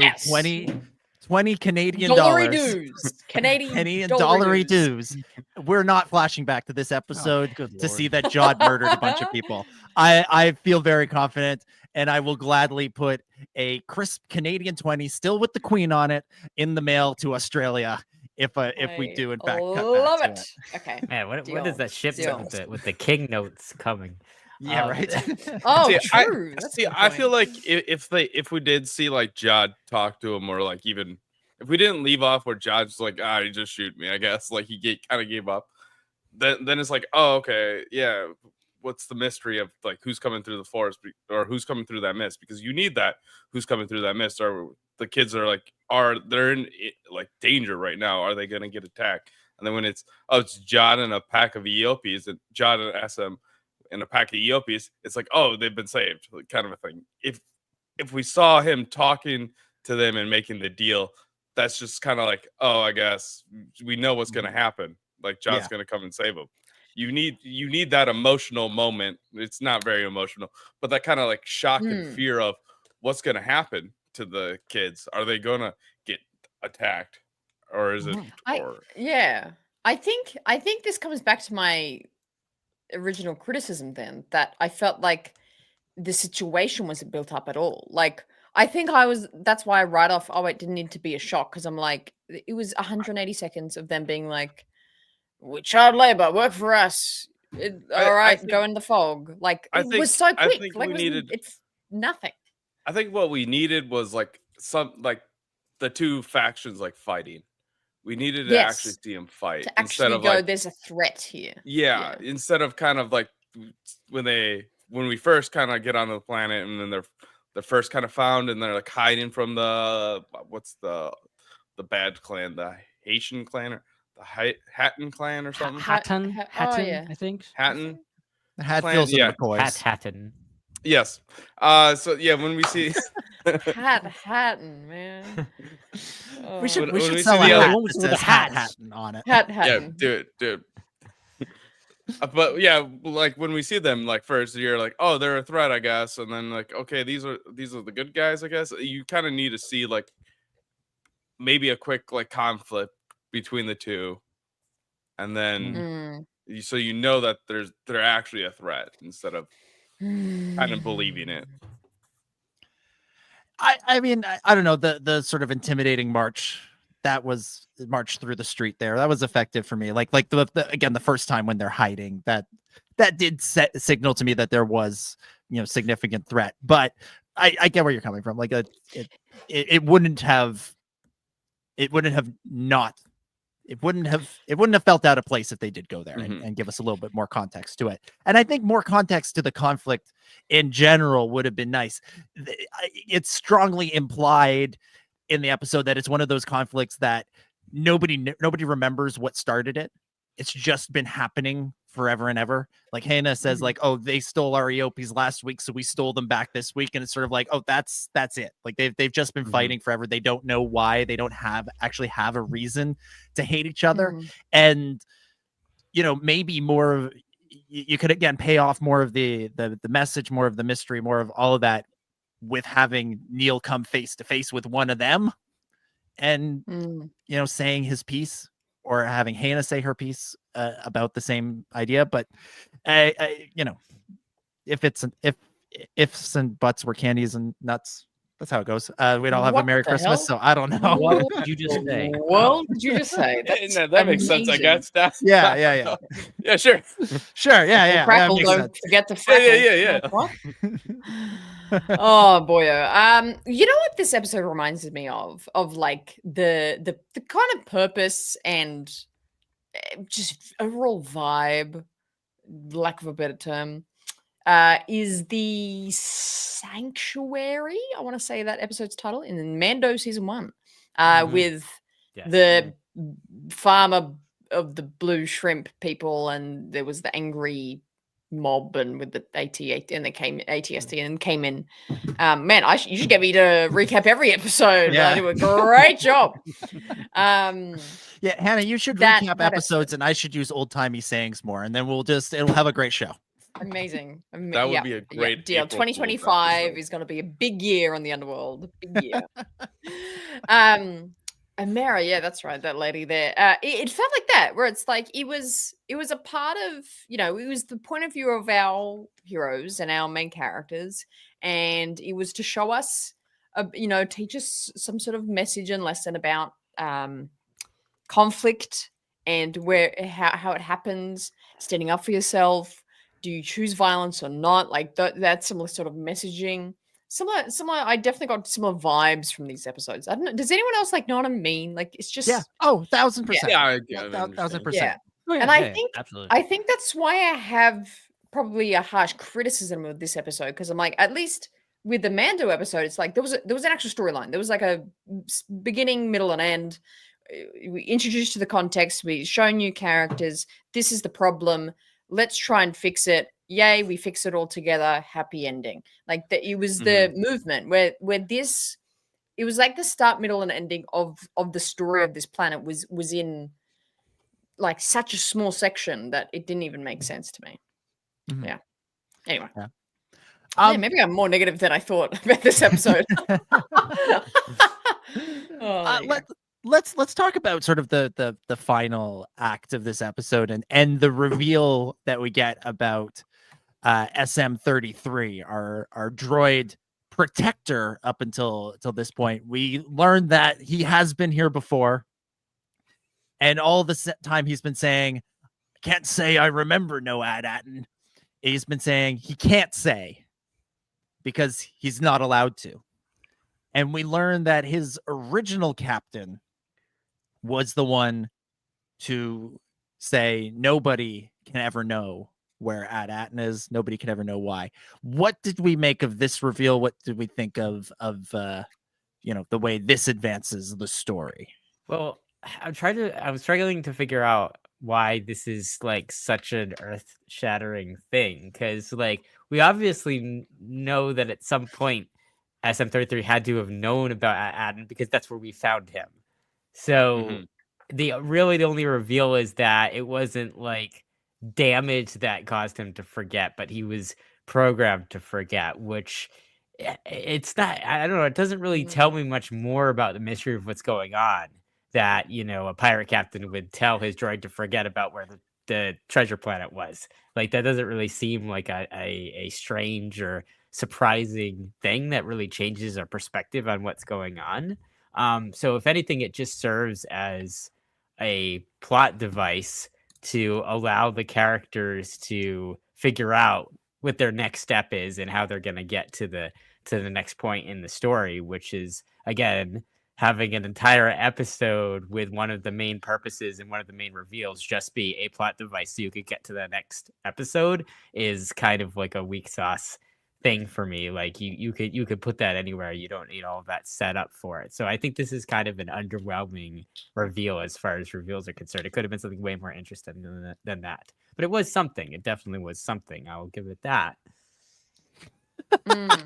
20 Canadian dollars. Canadian dollary dues. We're not flashing back to this episode to see that Jod murdered a bunch of people. I feel very confident, and I will gladly put a crisp Canadian 20, still with the Queen on it, in the mail to Australia if we do in fact cut back love to it. Okay. Man, when is that ship with the king notes coming? Yeah, right. True. I feel like if we did see like Jod talk to him, or like even if we didn't leave off where Jod's like, he just shoot me, I guess, like he kind of gave up, then it's like, oh, okay, yeah, what's the mystery of like who's coming through the forest or who's coming through that mist, because you need that who's coming through that mist, or the kids are they're in like danger right now, are they going to get attacked? And then when it's Jod and a pack of Eopies, and Jod and SM in a pack of Eopies, it's like, oh, they've been saved, like, kind of a thing. If we saw him talking to them and making the deal, that's just kind of like, oh, I guess we know what's going to happen. Like Jod's going to come and save him. You need that emotional moment. It's not very emotional, but that kind of like shock and fear of what's going to happen to the kids. Are they going to get attacked, or is it? I think this comes back to my original criticism then, that I felt like the situation wasn't built up at all. Like I think that's why I write off, it didn't need to be a shock, because I'm like, it was 180 seconds of them being like, we're child labor, work for us, all right, go in the fog. Like it was so quick. Like it's nothing. I think what we needed was like the two factions like fighting. We needed to actually see them fight, to actually go, like, there's a threat here. Yeah, instead of kind of like when we first kind of get on the planet, and then they're first kind of found, and they're like hiding from the bad clan, the Haitian clan, or the Hatton clan, or something. Hatton, I think. Hatton. The Hatfields and McCoys. Hatton. Yes. So yeah, when we see Hatton, man. We should when sell see a the hat that says Hatton on it. Hatton. Yeah, dude. But yeah, like when we see them, like first you're like, oh, they're a threat, I guess, and then like, okay, these are the good guys, I guess. You kind of need to see like maybe a quick like conflict between the two, and then so you know that they're actually a threat instead of kind of believing it. I mean, I don't know, the sort of intimidating march through the street there. That was effective for me. Like again, the first time when they're hiding, that did signal to me that there was, significant threat. But I get where you're coming from. Like it wouldn't have felt out of place if they did go there and give us a little bit more context to it. And I think more context to the conflict in general would have been nice. It's strongly implied in the episode that it's one of those conflicts that nobody remembers what started it. It's just been happening forever and ever. Like Hannah says, like, oh, they stole our Eopes last week, so we stole them back this week. And it's sort of like, oh, that's it. Like they've just been fighting forever. They don't know why. They don't actually have a reason to hate each other. And maybe more of, you could again pay off more of the message, more of the mystery, more of all of that with having Neil come face to face with one of them and saying his piece, or having Hannah say her piece about the same idea. But if ifs and buts were candies and nuts, that's how it goes. We'd all have a Merry Christmas. So I don't know. What did you just say? What did you just say? That makes sense, I guess. Yeah. Yeah, sure. Sure. Yeah. Crackle, don't forget the freckle. Yeah. What? Oh boyo. You know what this episode reminds me of like the kind of purpose and just overall vibe, lack of a better term, is the Sanctuary. I want to say that episode's title in Mando season 1, with the farmer of the blue shrimp people, and there was the angry mob, and with the AT and they came ATST and came in. Man, you should get me to recap every episode. I do a great job. Yeah, Hannah, you should recap episodes, and I should use old timey sayings more, and then it'll have a great show. Amazing. That would be a great deal. 2025 is going to be a big year on the Underworld. Big year. And Mara, yeah, that's right. That lady there. It felt like that, where it's like it was a part of, it was the point of view of our heroes and our main characters, and it was to show us, teach us some sort of message and lesson about conflict and how it happens, standing up for yourself. Do you choose violence or not? Like that's similar sort of messaging. Similar. I definitely got similar vibes from these episodes. I don't know. Does anyone else know what I mean? Like it's just 1,000%. Yeah, 1,000%. Yeah. Oh, and absolutely. I think that's why I have probably a harsh criticism of this episode, because I'm like, at least with the Mando episode, it's like there was an actual storyline. There was like a beginning, middle, and end. We introduced to the context. We show new characters. This is the problem. Let's try and fix it. Yay, we fix it all together. Happy ending. Like it was the movement where this, it was like the start, middle, and ending of the story of this planet was in like such a small section that it didn't even make sense to me. Yeah. Anyway. Yeah. Maybe I'm more negative than I thought about this episode. Let's talk about sort of the final act of this episode and the reveal that we get about SM-33, our droid protector. Up until this point, we learned that he has been here before, and all the time he's been saying, "I can't say I remember no Attin." He's been saying he can't say because he's not allowed to. And we learned that his original captain was the one to say nobody can ever know where Attin is. Nobody can ever know why. What did we make of this reveal? What did we think of the way this advances the story? Well, I'm struggling to figure out why this is like such an earth-shattering thing, because like we obviously know that at some point SM-33 had to have known about Attin, because that's where we found him. So the only reveal is that it wasn't like damage that caused him to forget, but he was programmed to forget, which it's not, I don't know, it doesn't really tell me much more about the mystery of what's going on, that, a pirate captain would tell his droid to forget about where the treasure planet was. Like that doesn't really seem like a strange or surprising thing that really changes our perspective on what's going on. So if anything, it just serves as a plot device to allow the characters to figure out what their next step is and how they're going to get to the next point in the story, which is, again, having an entire episode with one of the main purposes and one of the main reveals just be a plot device so you could get to the next episode is kind of like a weak sauce thing for me. Like you could put that anywhere. You don't need all of that set up for it. So I think this is kind of an underwhelming reveal as far as reveals are concerned. It could have been something way more interesting than that. But it was something. It definitely was something. I'll give it that. I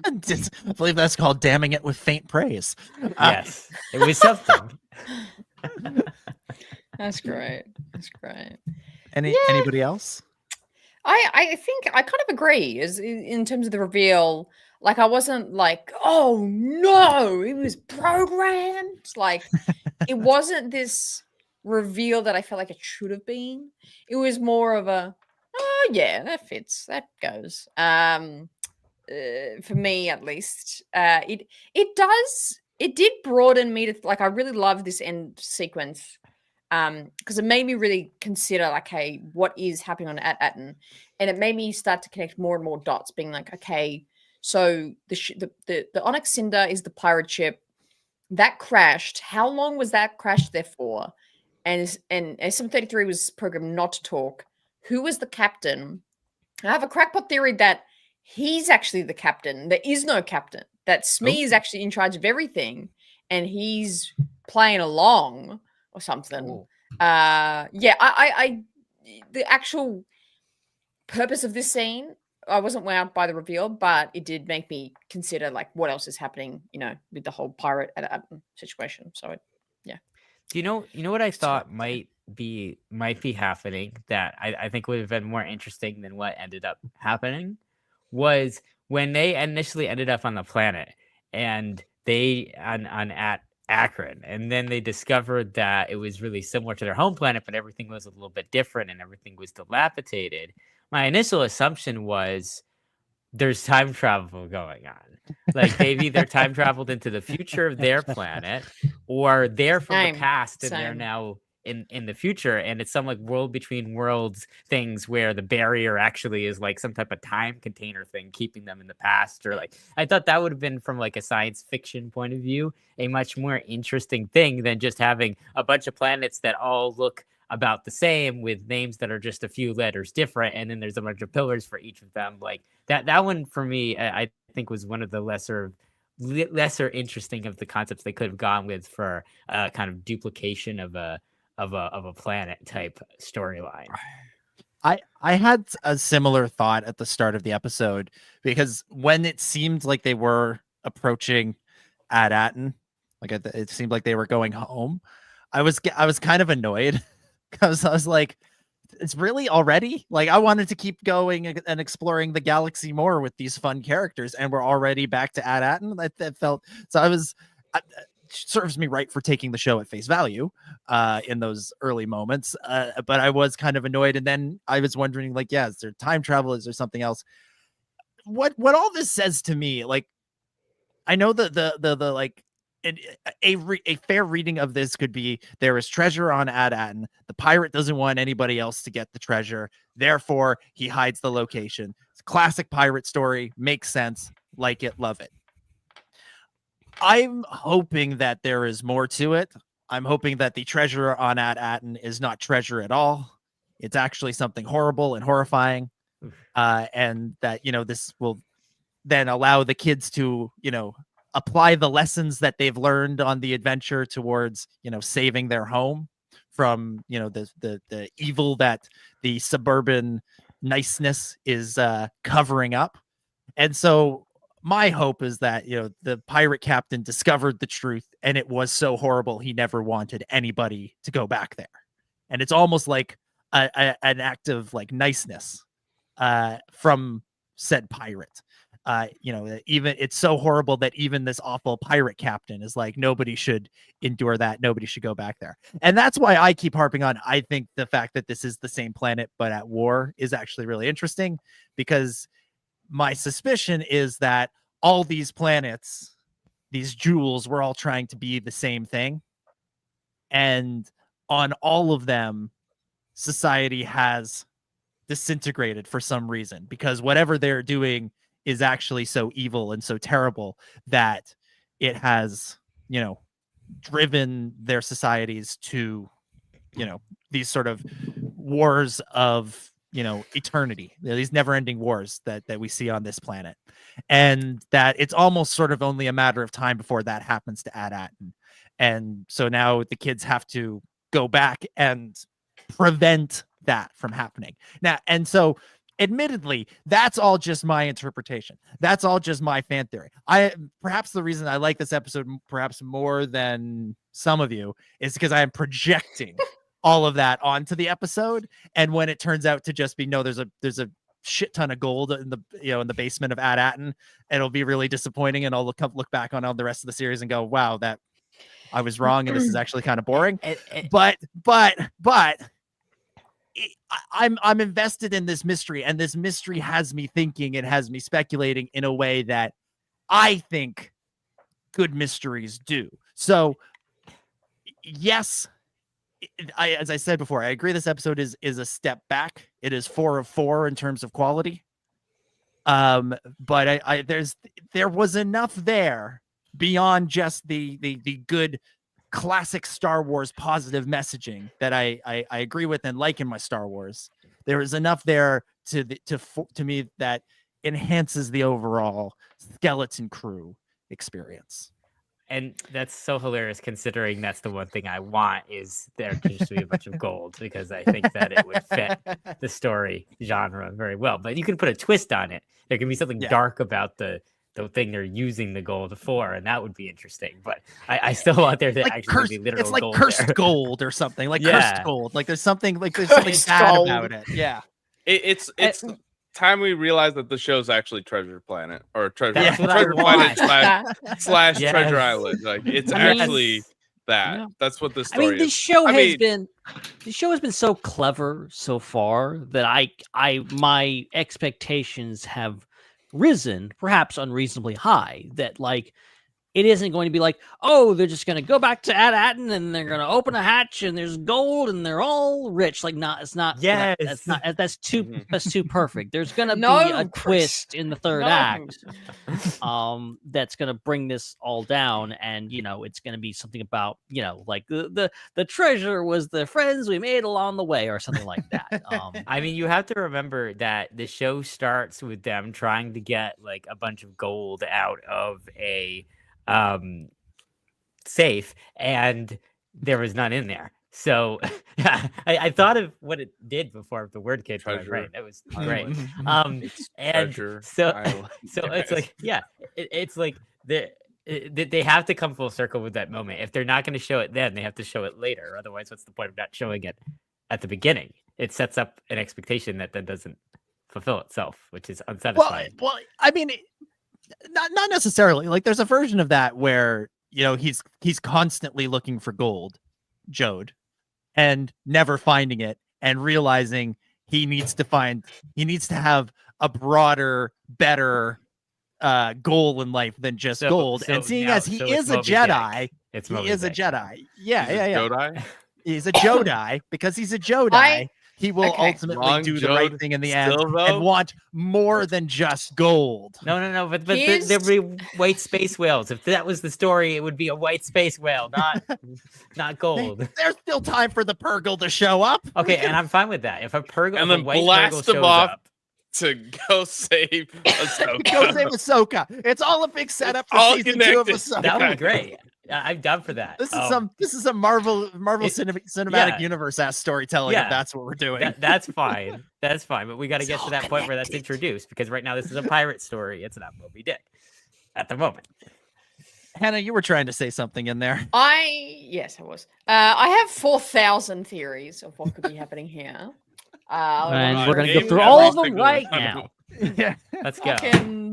believe that's called damning it with faint praise. Yes, it was something. That's great. That's great. Anybody else? I think I kind of agree as in terms of the reveal. Like, I wasn't like, oh no, it was programmed. Like, it wasn't this reveal that I felt like it should have been. It was more of a, oh yeah, that fits, that goes. For me at least, it did broaden me to like. I really love this end sequence because it made me really consider like, hey, what is happening on Attin, and it made me start to connect more and more dots, being like, okay, so the Onyx Cinder is the pirate ship that crashed. How long was that crash there for? And SM-33 was programmed not to talk. Who was the captain? I have a crackpot theory that he's actually the captain. There is no captain. That Smee is actually in charge of everything, and he's playing along or something. I the actual purpose of this scene, I wasn't wowed by the reveal, but it did make me consider like what else is happening, with the whole pirate situation. So, yeah. Do you know what I thought might be happening that I think would have been more interesting than what ended up happening? Was when they initially ended up on the planet and they at Akron, and then they discovered that it was really similar to their home planet, but everything was a little bit different and everything was dilapidated. My initial assumption was there's time travel going on. Like they've either time traveled into the future of their planet, or they're from the past and they're now in the future, and it's some like world between worlds things where the barrier actually is like some type of time container thing keeping them in the past. Or like I thought that would have been, from like a science fiction point of view, a much more interesting thing than just having a bunch of planets that all look about the same with names that are just a few letters different, and then there's a bunch of pillars for each of them. Like that one for me, I think was one of the lesser interesting of the concepts they could have gone with for kind of duplication of a planet type storyline. I had a similar thought at the start of the episode, because when it seemed like they were approaching Attin, like it seemed like they were going home, I was kind of annoyed because I was like, it's really already? Like, I wanted to keep going and exploring the galaxy more with these fun characters, and we're already back to Attin. That felt so. Serves me right for taking the show at face value in those early moments, but I was kind of annoyed, and then I was wondering, like, is there time travel? Is there something else? What all this says to me, like, I know the like a fair reading of this could be there is treasure on Attin. The pirate doesn't want anybody else to get the treasure, therefore he hides the location. It's a classic pirate story, makes sense, like it, love it. I'm hoping that there is more to it. I'm hoping that the treasure on Attin is not treasure at all. It's actually something horrible and horrifying. And that, this will then allow the kids to, apply the lessons that they've learned on the adventure towards, saving their home from, the evil that the suburban niceness is covering up. And so my hope is that, the pirate captain discovered the truth, and it was so horrible he never wanted anybody to go back there. And it's almost like an act of like niceness from said pirate. Even it's so horrible that even this awful pirate captain is like, nobody should endure that. Nobody should go back there. And that's why I keep harping on, I think the fact that this is the same planet, but at war, is actually really interesting, because my suspicion is that all these planets, these jewels, were all trying to be the same thing. And on all of them, society has disintegrated for some reason, because whatever they're doing is actually so evil and so terrible that it has, driven their societies to, these sort of wars of, eternity, these never-ending wars that we see on this planet, and that it's almost sort of only a matter of time before that happens to Attin. And so now the kids have to go back and prevent that from happening. Now, and so admittedly, that's all just my interpretation. That's all just my fan theory. Perhaps the reason I like this episode perhaps more than some of you is because I am projecting all of that onto the episode. And when it turns out to just be, no, there's a shit ton of gold in the in the basement of Attin, it'll be really disappointing, and I'll look back on all the rest of the series and go, wow, that I was wrong, and this is actually kind of boring. But I'm invested in this mystery, and this mystery has me thinking, it has me speculating in a way that I think good mysteries do. So yes, as I said before, I agree this episode is a step back. It is 4 of 4 in terms of quality. But there was enough there beyond just the good classic Star Wars positive messaging that I agree with and like in my Star Wars. There is enough there to me that enhances the overall skeleton crew experience. And that's so hilarious, considering that's the one thing I want is there to just be a bunch of gold, because I think that it would fit the story genre very well. But you can put a twist on it. There can be something dark about the thing they're using the gold for, and that would be interesting. But I still want there to like actually be literal gold. It's like gold cursed there. gold or something. Like Yeah. cursed gold. Like there's something bad gold. about it. Yeah. It's time we realize that the show's actually Treasure Planet or Treasure That's what I Planet slash Yes. Treasure Island. Like it's actually that. Yeah. That's what the story I mean, is. this show has been so clever so far that my expectations have risen, perhaps unreasonably high, that like it isn't going to be like, oh, they're just going to go back to Attin and they're going to open a hatch and there's gold and they're all rich. Like, it's not. Yes. That's too perfect. There's going to be a Chris. twist in the third No. act, that's going to bring this all down, and it's going to be something about like the treasure was the friends we made along the way or something like that. I mean, you have to remember that the show starts with them trying to get like a bunch of gold out of a safe, and there was none in there. So I thought of what it did before the word came to my brain. That was great. And Treasure so Island. it's like, it's like they have to come full circle with that moment. If they're not going to show it then, they have to show it later. Otherwise, what's the point of not showing it at the beginning? It sets up an expectation that then doesn't fulfill itself, which is unsatisfying. Well, I mean, not necessarily. Like, there's a version of that where he's constantly looking for gold, Jode, and never finding it, and realizing he needs to have a broader, better goal in life than just gold. And seeing as he is a Jedi, he is a Jedi. Yeah. Jedi? He's a Jedi because he's a Jedi. He will ultimately do the right thing in the end and want more than just gold. No. But there'd be white space whales. If that was the story, it would be a white space whale, not gold. There's still time for the Purgle to show up. Okay, and I'm fine with that. If a Purgle And then white blast Purgle him shows off up, to go save Ahsoka. Go save Ahsoka. It's all a big setup for all season 2 of connected. Ahsoka. that would be great. I'm down for that. This is some Marvel cinematic universe ass storytelling. Yeah. If that's what we're doing. That's fine. That's fine. But we got to get to that point where that's introduced, because right now this is a pirate story. It's not Moby Dick at the moment. Hannah, you were trying to say something in there. Yes, I was. I have 4,000 theories of what could be happening here. And we're going to go through all of them right now. Yeah. Let's go.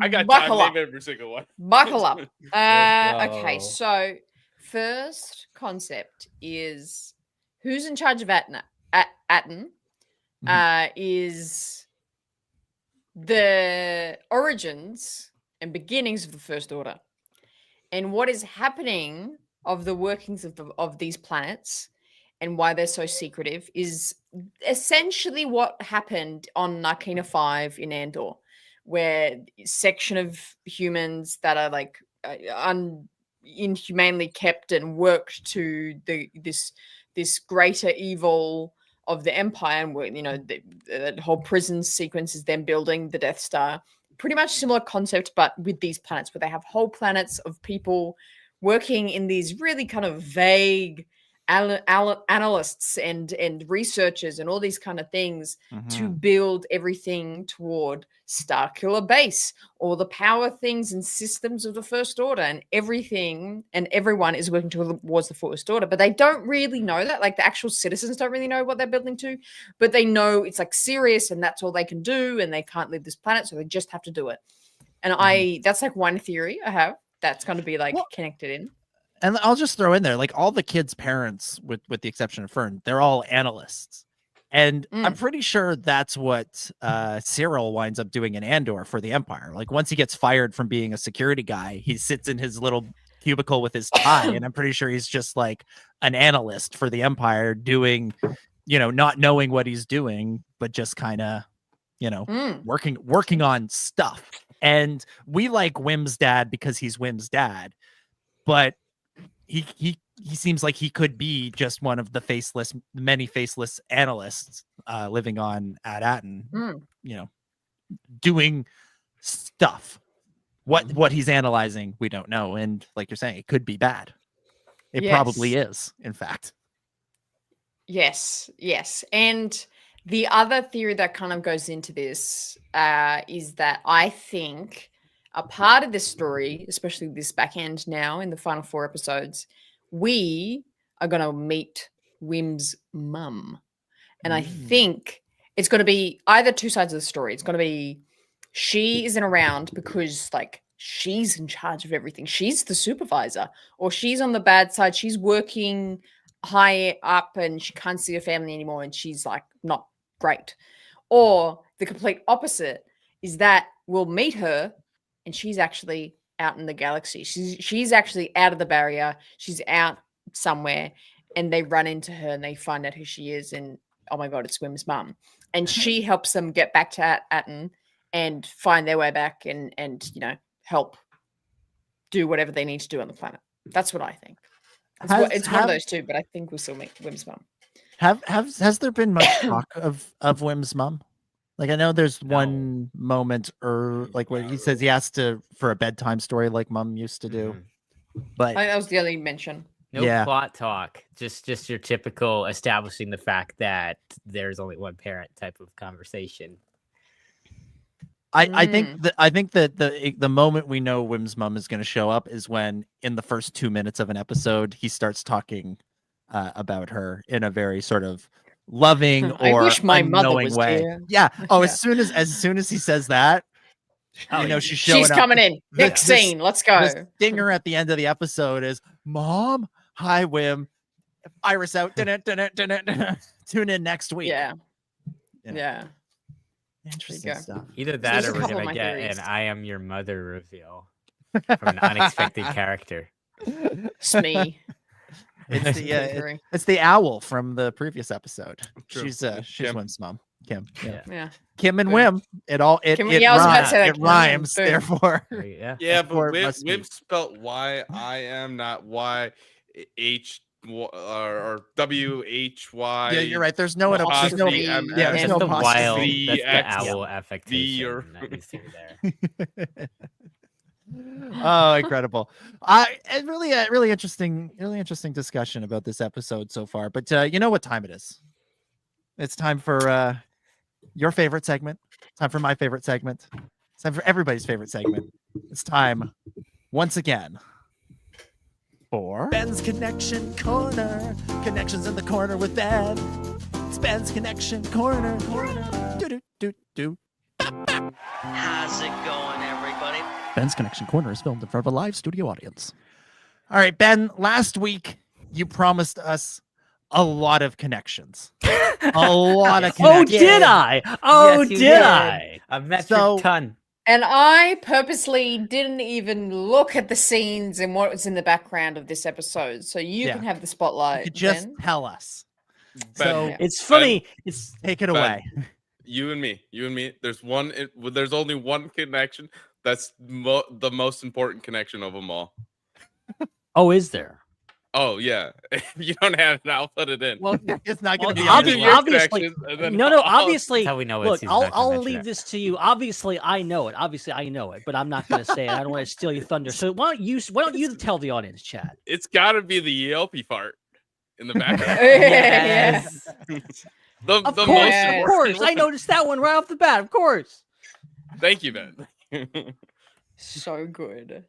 I got buckle time up. to name every single one. Buckle up. Let's Okay, go. so first concept is who's in charge of Attin? Is the origins and beginnings of the First Order, and what is happening of the workings of these planets, and why they're so secretive is essentially what happened on Narkina 5 in Andor, where a section of humans that are like inhumanely kept and worked to this greater evil of the Empire, and you know, the whole prison sequence is them building the Death Star. Pretty much similar concept, but with these planets, where they have whole planets of people working in these really kind of vague analysts and researchers and all these kind of things to build everything toward Starkiller Base, all the power things and systems of the First Order, and everything and everyone is working towards the First Order, but they don't really know that. Like, the actual citizens don't really know what they're building to, but they know it's like serious and that's all they can do, and they can't leave this planet, so they just have to do it. And that's like one theory I have that's going to be like connected in. And I'll just throw in there, like, all the kids' parents, with the exception of Fern, they're all analysts. And I'm pretty sure that's what Cyril winds up doing in Andor for the Empire. Like, once he gets fired from being a security guy, he sits in his little cubicle with his tie, and I'm pretty sure he's just like an analyst for the Empire, doing, you know, not knowing what he's doing, but just kind of, you know, working on stuff. And we like Wim's dad because he's Wim's dad, but he seems like he could be just one of the many faceless analysts living on Attin, you know, doing stuff. What he's analyzing, we don't know. And like you're saying, it could be bad. It probably is, in fact. Yes. And the other theory that kind of goes into this is that I think a part of this story, especially this back end now in the final 4 episodes, we are going to meet Wim's mum. And I think it's going to be either two sides of the story. It's going to be she isn't around because, like, she's in charge of everything. She's the supervisor, or she's on the bad side. She's working high up and she can't see her family anymore, and she's like not great. Or the complete opposite is that we'll meet her and she's actually out in the galaxy. She's actually out of the barrier. She's out somewhere, and they run into her and they find out who she is, and oh my god, it's Wim's mum. And she helps them get back to Attin and find their way back and you know, help do whatever they need to do on the planet. That's what I think. It's one of those two, but I think we'll still meet Wim's mum. Has there been much talk of Wim's mum? Like, I know there's one moment, like, where he says he asked for a bedtime story like mom used to do, but I think that was the only mention. No plot talk, just your typical establishing the fact that there's only one parent type of conversation. I think that the moment we know Wim's mom is going to show up is when, in the first 2 minutes of an episode, he starts talking about her in a very sort of loving or unknowing way. Here. Yeah. Oh, as soon as he says that, you know, she's coming in. Next scene. Let's go. The stinger at the end of the episode is, "Mom, hi Wim, Iris out. Tune in next week." Yeah. You know. Yeah. Interesting stuff. Either that, or we're gonna get an "I am your mother" reveal from an unexpected character. Smee. It's the owl from the previous episode. True. She's Wim's mom, Kim. Yeah. Kim and Wim. It rhymes. Therefore, but Wim spelled Y-I-M, not Y-H or W-H-Y. Yeah, you're right. There's no that's the owl affectation that you see there. Oh, incredible! And really interesting discussion about this episode so far. But you know what time it is? It's time for your favorite segment. Time for my favorite segment. It's time for everybody's favorite segment. It's time once again for Ben's Connection Corner. Connections in the corner with Ben. It's Ben's Connection Corner. Do. How's it going, everybody? Ben's Connection Corner is filmed in front of a live studio audience. All right, Ben, last week you promised us a lot of connections. A lot of Oh, connections. did I? Oh, Yes, you did I? A metric So- ton. And I purposely didn't even look at the scenes and what was in the background of this episode, so you Yeah. can have the You spotlight. could just Ben. tell us. Ben, So It's funny. It's take it Ben. away. You and me. There's there's only one connection that's the most important connection of them all. oh, is there? Oh yeah. If you don't have it, I'll put it in. Well, it's not going to Well, be You do on your obviously- connections, and then No, I'll- obviously. That's how we know Look, it's he's not gonna I'll mention leave it. this to you. Obviously, I know it. Obviously, I know it, but I'm not going to say it. I don't want to steal your thunder. So why don't you tell the audience, Chad? It's got to be the Yelpy fart in the background. Yes. the Of the course, most Yes. of important course. I one. noticed that one right off the bat. Of course. Thank you, Ben. So good.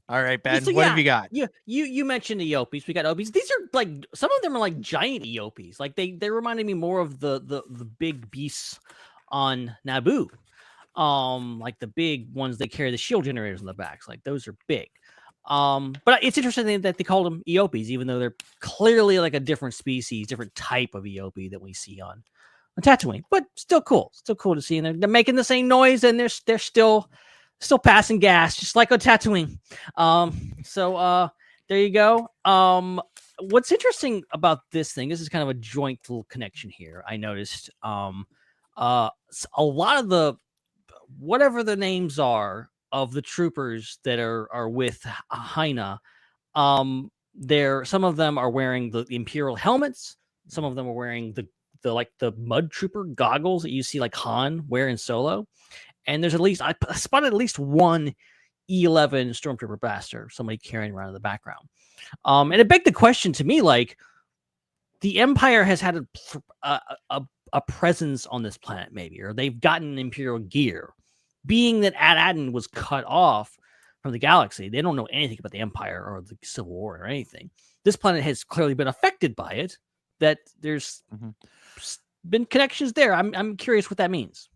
All right, Ben. So, what yeah, have you got? You mentioned Eopies. We got Opies. These are like some of them are like giant Eopies. Like they reminded me more of the big beasts on Naboo. Like the big ones that carry the shield generators on the backs. Like those are big. But it's interesting that they called them Eopies, even though they're clearly like a different species, different type of Eopie that we see on Tatooine. But still cool. Still cool to see. And they're making the same noise, and they're still passing gas, just like on Tatooine. So there you go. What's interesting about this thing, this is kind of a joint little connection here. I noticed a lot of the whatever the names are of the troopers that are with Hyena, some of them are wearing the Imperial helmets. Some of them are wearing the mud trooper goggles that you see like Han wear in Solo. And there's I spotted at least one E11 Stormtrooper blaster, somebody carrying around in the background. And it begged the question to me, like, the Empire has had a presence on this planet, maybe, or they've gotten Imperial gear. Being that Attin was cut off from the galaxy, they don't know anything about the Empire or the Civil War or anything. This planet has clearly been affected by it. That there's been connections there. I'm curious what that means.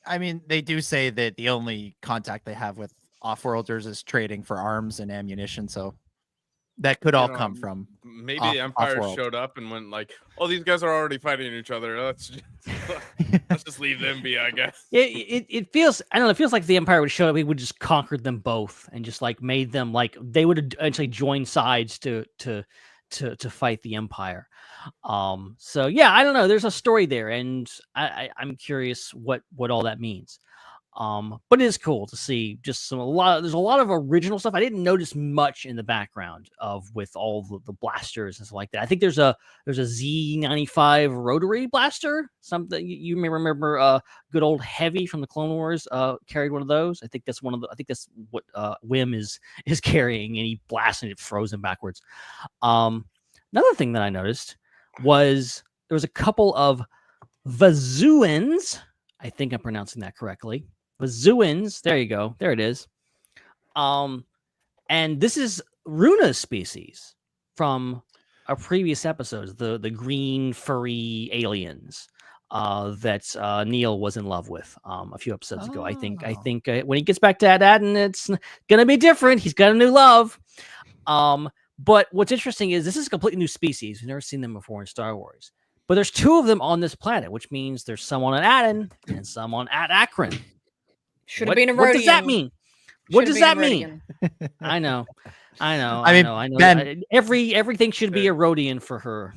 I mean, they do say that the only contact they have with off-worlders is trading for arms and ammunition, so that could all come from Maybe off- the Empire off-world. showed up and went like, "Oh, these guys are already fighting each other. Let's just leave them be, I guess." It feels, I don't know, it feels like the Empire would show up, he would just conquered them both and just like made them like they would eventually join sides to fight the Empire. So yeah, I don't know. There's a story there, and I'm curious what all that means. But it is cool to see just there's a lot of original stuff. I didn't notice much in the background with all the blasters and stuff like that. I think there's a Z95 rotary blaster. Something you may remember, good old Heavy from the Clone Wars carried one of those. I think that's what Wim is carrying, and he blasts and it throws him backwards. Another thing that I noticed was there was a couple of Vazuans. I think I'm pronouncing that correctly. Vazuans. There you go. There it is. And this is Runa's species from our previous episodes, the green furry aliens that Neil was in love with a few episodes ago. I think when he gets back to Attin, it's gonna be different. He's got a new love. But what's interesting is this is a completely new species. We've never seen them before in Star Wars. But there's two of them on this planet, which means there's someone on Attin and someone at Akron. Should have been a Rodian. What does that mean? What does that mean? Rodian. I know. I mean, Ben, everything should be a Rodian for her.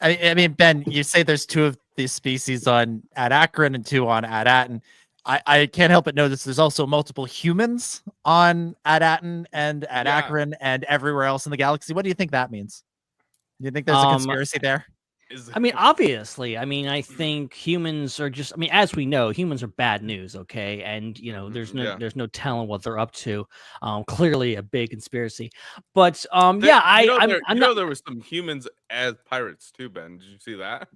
I mean, Ben, you say there's two of these species at Akron and two on Attin. I can't help but notice there's also multiple humans on Attin and Akron and everywhere else in the galaxy. What do you think that means? Do you think there's a conspiracy there? I mean, obviously. I mean, I think humans are just. I mean, as we know, humans are bad news. Okay, and there's no telling what they're up to. Clearly a big conspiracy. But I'm not. There was some humans as pirates too, Ben. Did you see that?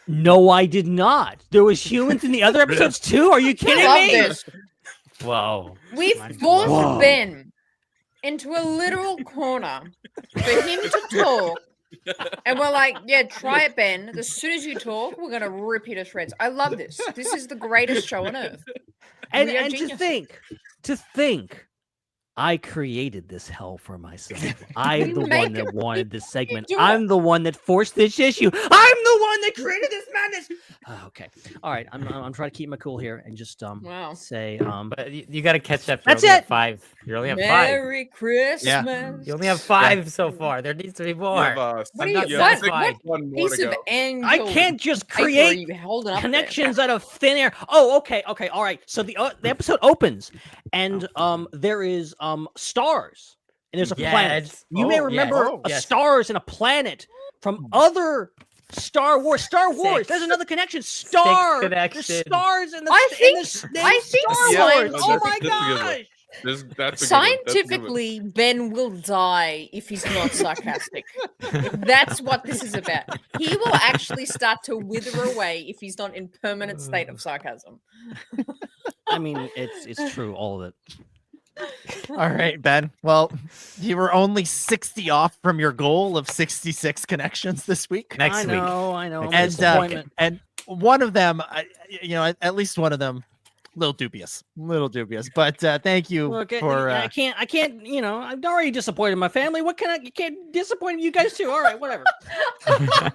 No, I did not. There was humans in the other episodes too. Are you kidding me? This. Whoa. We forced Ben into a literal corner for him to talk. And we're like, yeah, try it, Ben. As soon as you talk, we're going to rip you to shreds. I love this. This is the greatest show on earth. And We are to geniuses. think I created this hell for myself. I'm the make one that wanted this segment. do I'm it. the one that forced this issue. I'm the one that created this madness. Okay. All right. I'm trying to keep my cool here and just Wow. say But you got to catch up. That's You're only it. at 5. You only have 5. Merry Christmas. You only have 5 so far. There needs to be more. What I'm are not you? satisfied. What piece of angel? I can't just paper are create you holding up connections out of thin air. Oh, okay, all right. So the episode opens, and there is stars, and there's a planet. Yes. You may Oh, remember yes. Oh, yes. stars and a planet from other Star Wars. Star Wars. 6. There's another connection. There's connections. stars in the. I think Star science- Wars. Oh my That's a good one. gosh. That's a good one. Scientifically, Ben will die if he's not sarcastic. That's what this is about. He will actually start to wither away if he's not in permanent state of sarcasm. I mean, it's true, all of it. All right, Ben. Well, you were only 60 off from your goal of 66 connections this week. I know. And Disappointment. and one of them, at least one of them, little dubious. But thank you Look, for. I can't. I'm already disappointed in my family. What can I? You can't disappoint you guys too. All right, whatever. I'm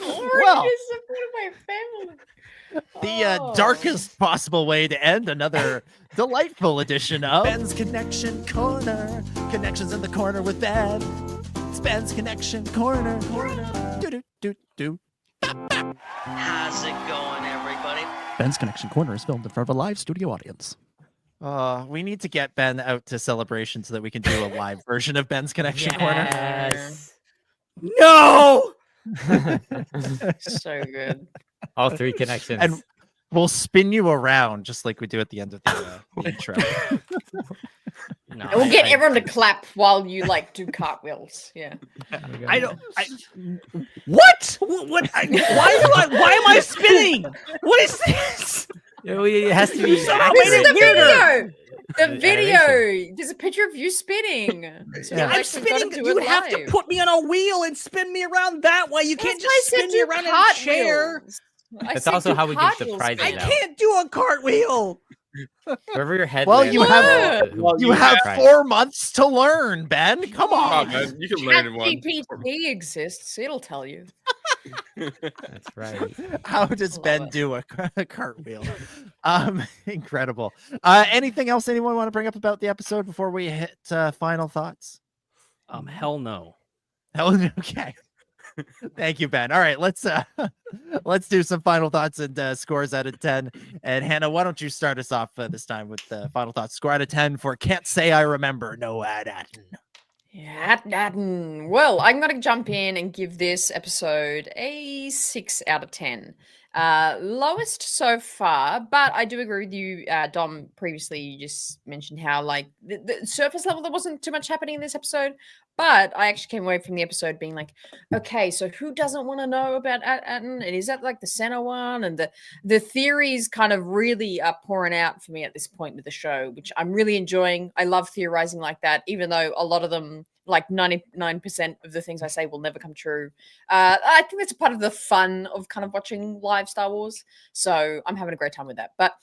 already disappointed my family. The darkest possible way to end another delightful edition of Ben's Connection Corner. Connections in the corner with Ben. It's Ben's Connection Corner. Do. How's it going, everybody? Ben's Connection Corner is filmed in front of a live studio audience. We need to get Ben out to Celebration so that we can do a live version of Ben's Connection Yes. No. So good. All 3 connections. And we'll spin you around just like we do at the end of the intro. No, And we'll get everyone to clap while you do cartwheels. Yeah. I don't. What? What? Why am I spinning? What is this? It has to be. Somehow This made is it the weirder. video. The video. There's a picture of you spinning. I'm spinning. You would have to put me on a wheel and spin me around that way. You can't just spin me around in a chair. That's also how we give the prizes I out. can't do a cartwheel. Wherever your head. Well, lands, you have you have prize. 4 months to learn, Ben. Come on. man. You can learn in one. GPT exists. It'll tell you. That's right. How does Ben do a cartwheel? Incredible. Anything else anyone want to bring up about the episode before we hit final thoughts? Hell no. Okay. Thank you, Ben. All right, let's do some final thoughts and scores out of 10. And Hannah, why don't you start us off this time with the final thoughts? Score out of 10 for Can't Say I Remember. No Attin. Yeah, Attin. Well, I'm going to jump in and give this episode a 6 out of 10. Lowest so far, but I do agree with you, Dom. Previously, you just mentioned how the surface level there wasn't too much happening in this episode, but I actually came away from the episode being like, okay, so who doesn't want to know about Attin? And is that the center one? And the theories kind of really are pouring out for me at this point with the show, which I'm really enjoying. I love theorizing like that, even though a lot of them, 99% of the things I say will never come true. I think that's a part of the fun of kind of watching live Star Wars. So I'm having a great time with that. But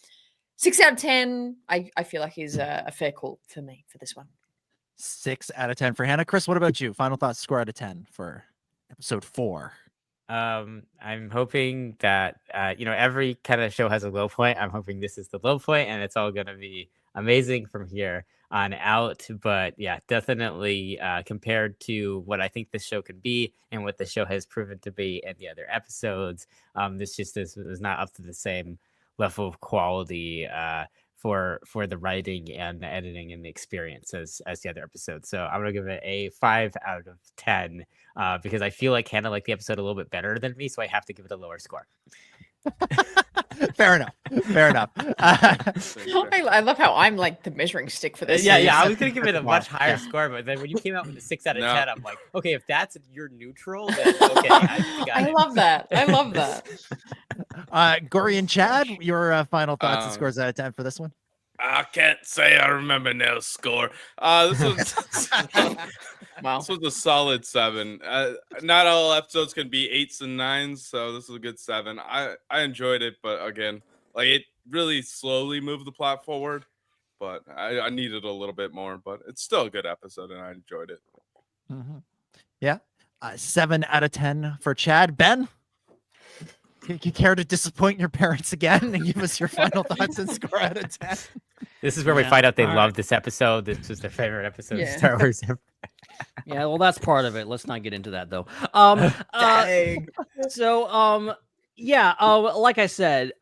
6 out of 10, I feel like is a fair call for me for this one. 6 out of 10 for Hannah. Chris, what about you? Final thoughts, score out of 10 for episode 4. I'm hoping that every kind of show has a low point. I'm hoping this is the low point, and it's all going to be amazing from here on out. But yeah, definitely compared to what I think this show could be and what the show has proven to be in the other episodes, this just is not up to the same level of quality for the writing and the editing and the experience as the other episodes. So I'm gonna give it a 5 out of 10 because I feel like Hannah liked the episode a little bit better than me, so I have to give it a lower score. Fair enough. I love how I'm the measuring stick for this. Yeah. I was gonna give it a much higher score, but then when you came out with a 6 out of 10, I'm like, okay, if that's your neutral, then okay. I love that. I love that. Gorian Chad, your final thoughts and scores out of 10 for this one. I can't say I remember no score. This was wow. This was a solid 7. Not all episodes can be 8s and 9s, so this is a good 7. I enjoyed it, but again, it really slowly moved the plot forward. but I needed a little bit more. But it's still a good episode, and I enjoyed it. Mm-hmm. Yeah, 7 out of 10 for Chad. Ben, you care to disappoint your parents again and give us your final thoughts and score out of 10? This is where we find out they love this episode. This was their favorite episode of Star Wars ever. Yeah, well, that's part of it. Let's not get into that though. Like I said,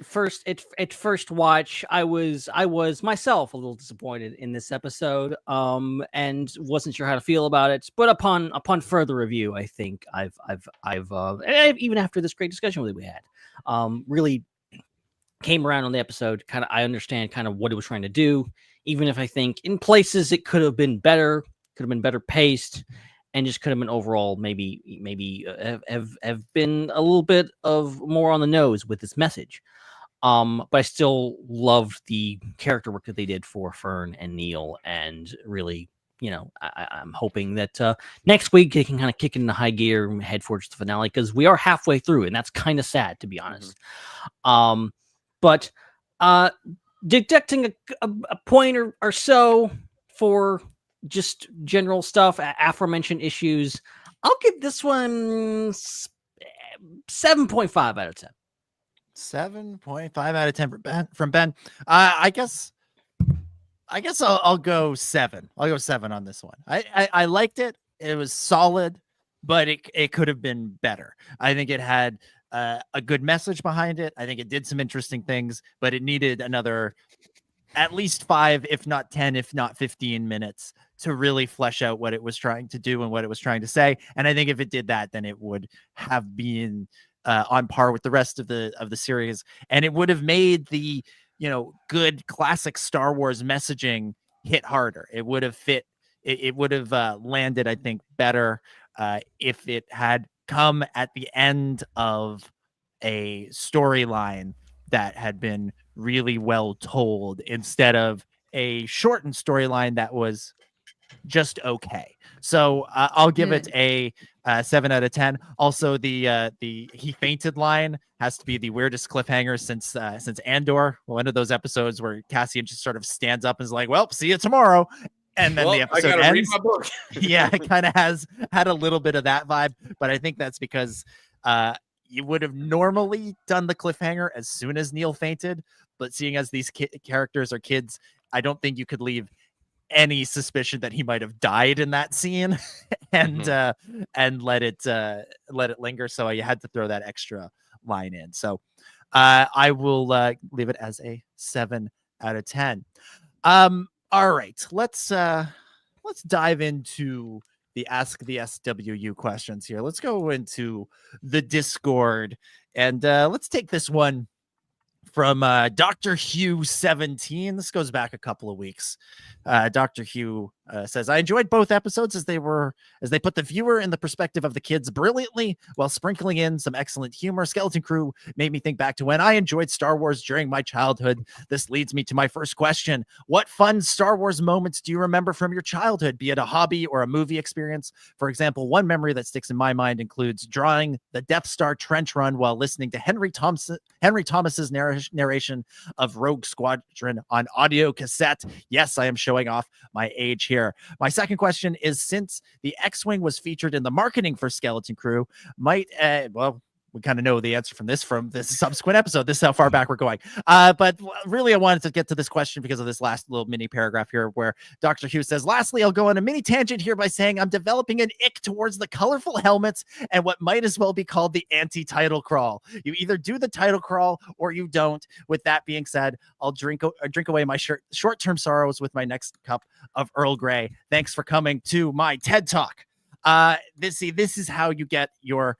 first watch, I was myself a little disappointed in this episode, and wasn't sure how to feel about it. But upon further review, I think I've even after this great discussion that we had, really came around on the episode. I understand kind of what it was trying to do, even if I think in places it could have been better paced, and just could have been overall maybe have been a little bit of more on the nose with this message. But I still loved the character work that they did for Fern and Neil, and really, I'm hoping that next week they can kind of kick it into high gear and head towards the finale, because we are halfway through, and that's kind of sad, to be honest. But deducting a point or so for just general stuff, aforementioned issues, I'll give this one 7.5 out of 10. 7.5 out of 10 from Ben. I guess I'll go 7. I'll go 7 on this one. I liked it. It was solid, but it could have been better. I think it had a good message behind it. I think it did some interesting things, but it needed another at least 5, if not 10, if not 15 minutes to really flesh out what it was trying to do and what it was trying to say. And I think if it did that, then it would have been on par with the rest of the series, and it would have made the good classic Star Wars messaging hit harder. It would have fit. It would have landed, I think, better if it had come at the end of a storyline that had been really well told, instead of a shortened storyline that was just okay. So I'll give it a 7 out of 10. Also, the he fainted line has to be the weirdest cliffhanger since Andor. One of those episodes where Cassian just sort of stands up and is like, "Well, see you tomorrow," and then the episode ends. Read my book. Yeah, it kind of had a little bit of that vibe, but I think that's because you would have normally done the cliffhanger as soon as Neil fainted, but seeing as these characters are kids, I don't think you could leave any suspicion that he might have died in that scene and let it linger. So you had to throw that extra line in. So I will leave it as a 7 out of 10. All right, let's dive into the Ask the SWU questions here. Let's go into the Discord, and let's take this one from Dr. Hugh 17. This goes back a couple of weeks. Dr. Hugh says, I enjoyed both episodes as they put the viewer in the perspective of the kids brilliantly while sprinkling in some excellent humor. Skeleton Crew made me think back to when I enjoyed Star Wars during my childhood. This leads me to my first question. What fun Star Wars moments do you remember from your childhood, be it a hobby or a movie experience? For example, one memory that sticks in my mind includes drawing the Death Star trench run while listening to Henry Thomas's narration of Rogue Squadron on audio cassette. Yes, I am showing off my age here. My second question is, since the X-Wing was featured in the marketing for Skeleton Crew, we kind of know the answer from this subsequent episode. This is how far back we're going. But really, I wanted to get to this question because of this last little mini paragraph here where Dr. Hughes says, lastly, I'll go on a mini tangent here by saying I'm developing an ick towards the colorful helmets and what might as well be called the anti-title crawl. You either do the title crawl or you don't. With that being said, I'll drink away my short-term sorrows with my next cup of Earl Grey. Thanks for coming to my TED Talk. This is how you get your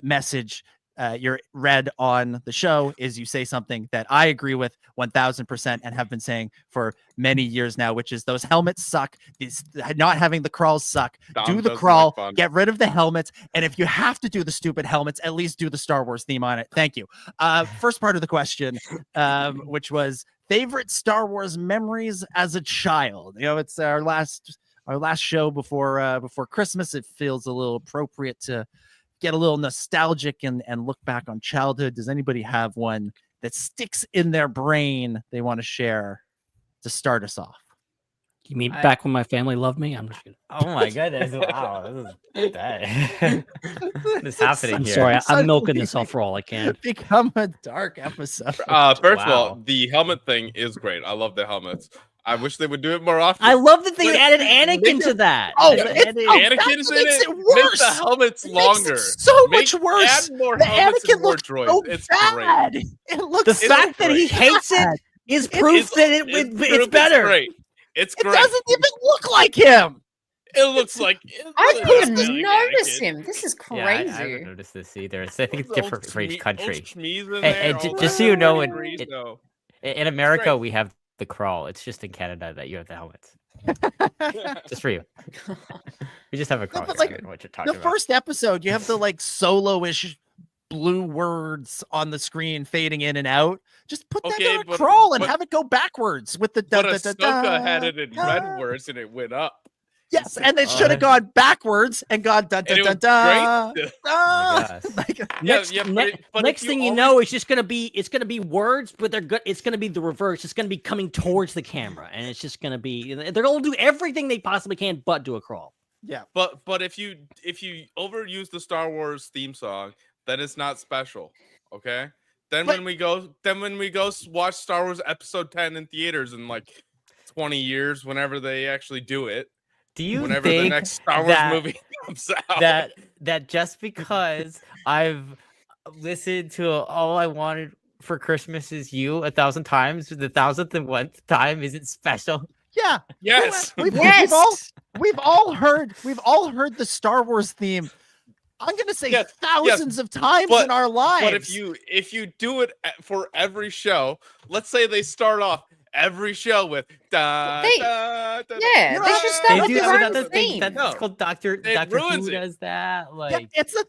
message you're read on the show, is you say something that I agree with 1000% and have been saying for many years now, which is those helmets suck. Not having the crawls suck. Do the crawl, get rid of the helmets, and if you have to do the stupid helmets, at least do the Star Wars theme on it. Thank you. First part of the question, which was favorite Star Wars memories as a child. It's our last show before Christmas. It feels a little appropriate to get a little nostalgic and look back on childhood. Does anybody have one that sticks in their brain they want to share to start us off? You mean back when my family loved me? I'm just kidding. Oh my goodness! Wow, this is that. What's happening I'm here? sorry. I'm milking this off for all I can. Become a dark episode. First of all, the helmet thing is great. I love the helmets. I wish they would do it more often. I love that they added Anakin to that. Anakin's in it. Make the helmets longer. So much worse. Add more The helmets Anakin and more looks droids. so It's bad. great. It looks The so fact that he great. hates it is proof that it's better. Great. It's It great. doesn't even look like him. It looks like I couldn't notice him. This is Yeah, crazy. I haven't noticed this either. I think it's different for each country. And And just so you know, in America, we have the crawl. It's just in Canada that you have the helmets. Just for you. We just have a crawl. but, here, I like, don't know what you're talking The about. first episode, you have the like solo-ish blue words on the screen fading in and out. Just put that Okay, down a but- crawl and but- have it go backwards with the But da, da, da, Ahsoka da, had it in da. red words and it went up. Yes, and it should have gone backwards and gone da da And it da was da. great. da. Next, yeah, but next if thing you you know, it's gonna be words, but they're good. It's gonna be the reverse. It's gonna be coming towards the camera, and it's just gonna be. They're gonna do everything they possibly can, but do a crawl. Yeah, but if you overuse the Star Wars theme song, then it's not special. Okay. Then when we go watch Star Wars Episode 10 in theaters in like 20 years, whenever they actually do it. Do you whenever the think next Star Wars that- movie comes out? That just because I've listened to All I Wanted for Christmas Is You 1,000 times, the 1,001th time isn't special? Yeah. Yes. We've Yes. all heard the Star Wars theme. I'm gonna say Yes, thousands of times but- in our lives. But if you do it for every show, let's say they start off every show with da They- da da. Yeah, You they know, should They start with do their have own another thing theme. that's No. called Doctor ruins Who it. does that. Like Yeah, it's the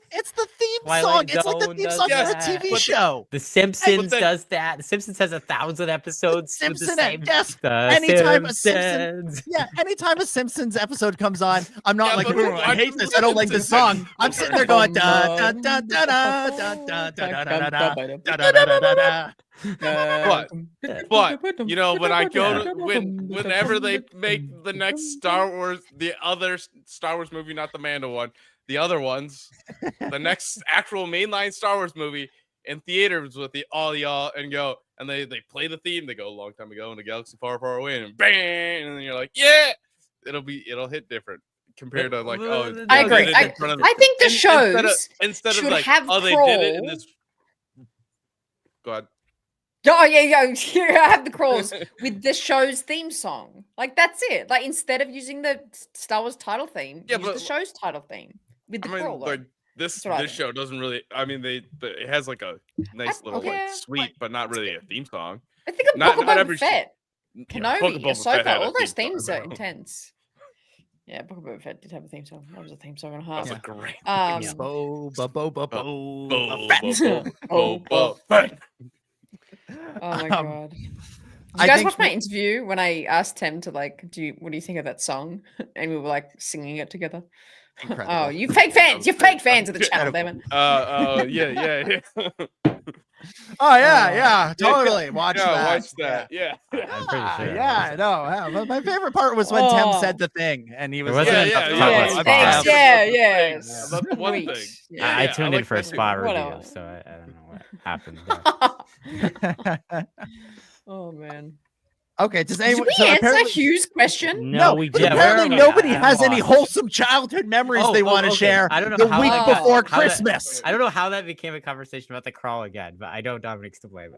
theme Twilight song. It's like the Zone theme does song for a that. TV But- show. The Simpsons then- does that. The Simpsons has 1,000 episodes. with the Simpson, same, yes. The Anytime a Simpson, Simpsons. yeah, anytime a Simpsons episode comes on, I'm not Yeah, like, but "Ooh, I watch hate the this. I don't like this Simpsons. song. I'm sitting there going da da da da da da da da da da da da da da da. But you know, when I go to whenever they make the next Star Wars, the other Star Wars movie, not the Mando one, the other ones, the next actual mainline Star Wars movie in theaters with all y'all and they play the theme. They go a long time ago in a galaxy far, far away, and bang, and then you're like, yeah, it'll hit different compared to like, oh, I they agree. did it in front of I think the shows instead should of like, have oh, they did it in Crawl. this. God. Oh yeah. I have the crawls with the show's theme song. Like that's it. Like instead of using the Star Wars title theme, Yeah, use but- the show's title theme with the I mean, crawl. like this That's what I this think. show doesn't really. I mean, it has like a nice little like yeah, sweet, but not really a theme song. I think of not- Book of not Boba every sh- Fett, Yeah, Book Kenobi, of Boba Fett had Ahsoka, a all those theme themes song, are though. intense. Yeah, Book of Boba Fett did have a theme song. That was a theme song and a half. That's a great. Boba Fett. Oh my god. Did I you guys think watch my interview when I asked Tim to like, what do you think of that song? And we were like singing it together. Incredible. Oh, you fake fans! You're fake fans of the channel, damn it. Yeah. Oh yeah, totally. Watch Yeah, that. watch that. Yeah. I'm pretty sure. Yeah, no. Yeah. But my favorite part was when Tim said the thing, and he was It wasn't like, enough yeah, time yeah, for yeah. Spot. Thanks, yeah. That's the one Sweet. thing. Yeah. I tuned in like for a that too. spot review, Whatever. so I don't know what happened there. Oh man. okay, does Did anyone? we so answer apparently- Hugh's question? No, but we didn't. apparently Yeah, nobody we're- has any watch. wholesome childhood memories they want to okay. share I don't know the how week that got- before how that- Christmas. I don't know how that became a conversation about the crawl again, but I know Dominic's to blame.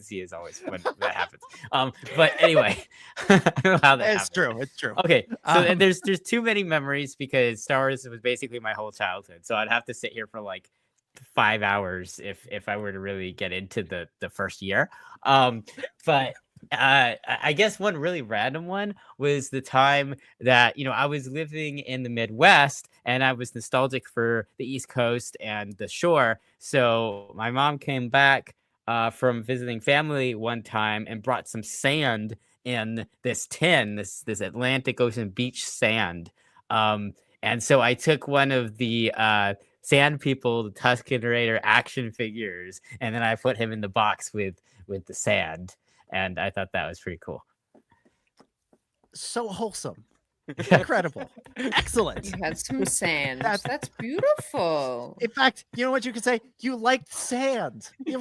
He is always when that happens. But anyway, I don't know how that It's happened. true. It's true. Okay, so Um, and there's too many memories because Star Wars was basically my whole childhood. So I'd have to sit here for like 5 hours if I were to really get into the first year. But I guess one really random one was the time that I was living in the Midwest and I was nostalgic for the East Coast and the shore. So my mom came back from visiting family one time and brought some sand in this tin, this Atlantic Ocean beach sand. And so I took one of the Sand People, the Tusken Raider action figures, and then I put him in the box with with the sand, and I thought that was pretty cool. So wholesome. Incredible. Excellent. You had some sand. That's- That's beautiful. In fact, you know what you could say? You liked sand. I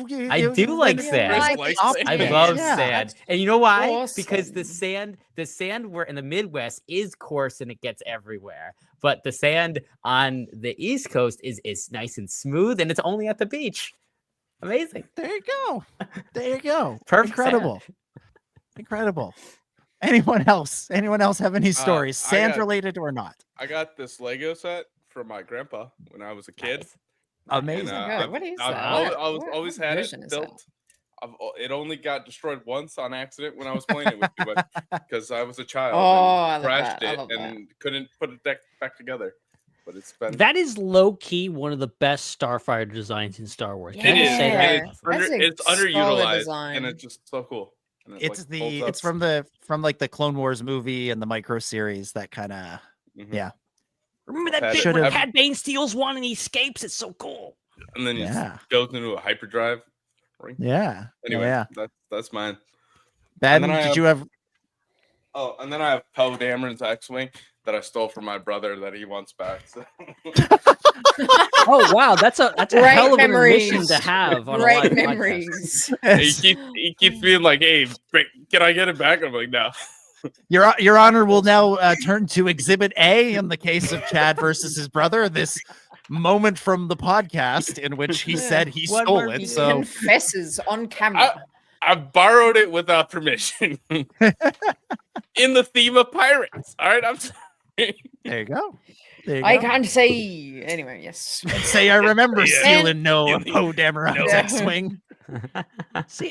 do like sand. I love sand. And you know why? Awesome. Because the sand where in the Midwest is coarse and it gets everywhere. But the sand on the East Coast is nice and smooth, and it's only at the beach. Amazing. There you go. There you go. Perfect Incredible. sand. Incredible. Anyone else? Anyone else have any stories, sand related or not? I got this Lego set from my grandpa when I was a kid. Amazing. What is that? I've What always had it version is that? built. It only got destroyed once on accident when I was playing it with you, because I was a child I and love crashed that. I it love and couldn't put it back together. But it's been That is low key one of the best Starfighter designs in Star Wars. Can it you is. say that? It's That's a solid underutilized design. and it's just so cool. And It's like, holds up. it's from like the Clone Wars movie and the micro series, that kind of yeah. Remember that Had bit it. where I've- Cad Bane steals one and he escapes? It's so cool. And then he Yeah. goes into a hyperdrive. Ring. Yeah. Anyway, Yeah. that's mine. Ben, then I did have- you have Oh, and then I have Poe Dameron's X-wing that I stole from my brother that he wants back. So. Oh wow, that's a Great hell of an memories. admission to have on a Great live podcast. memories. he keeps being like, "Hey, can I get it back?" I'm like, "No." Your Honor will now turn to Exhibit A in the case of Chad versus his brother. This moment from the podcast in which he said he One stole more it. piece. So Confesses on camera. I borrowed it without permission. In the theme of pirates. All right, I'm sorry. there you go. There you I go. can't say. Anyway, yes. Say I remember Yeah. stealing no And- Poe Dameron's No. X-wing.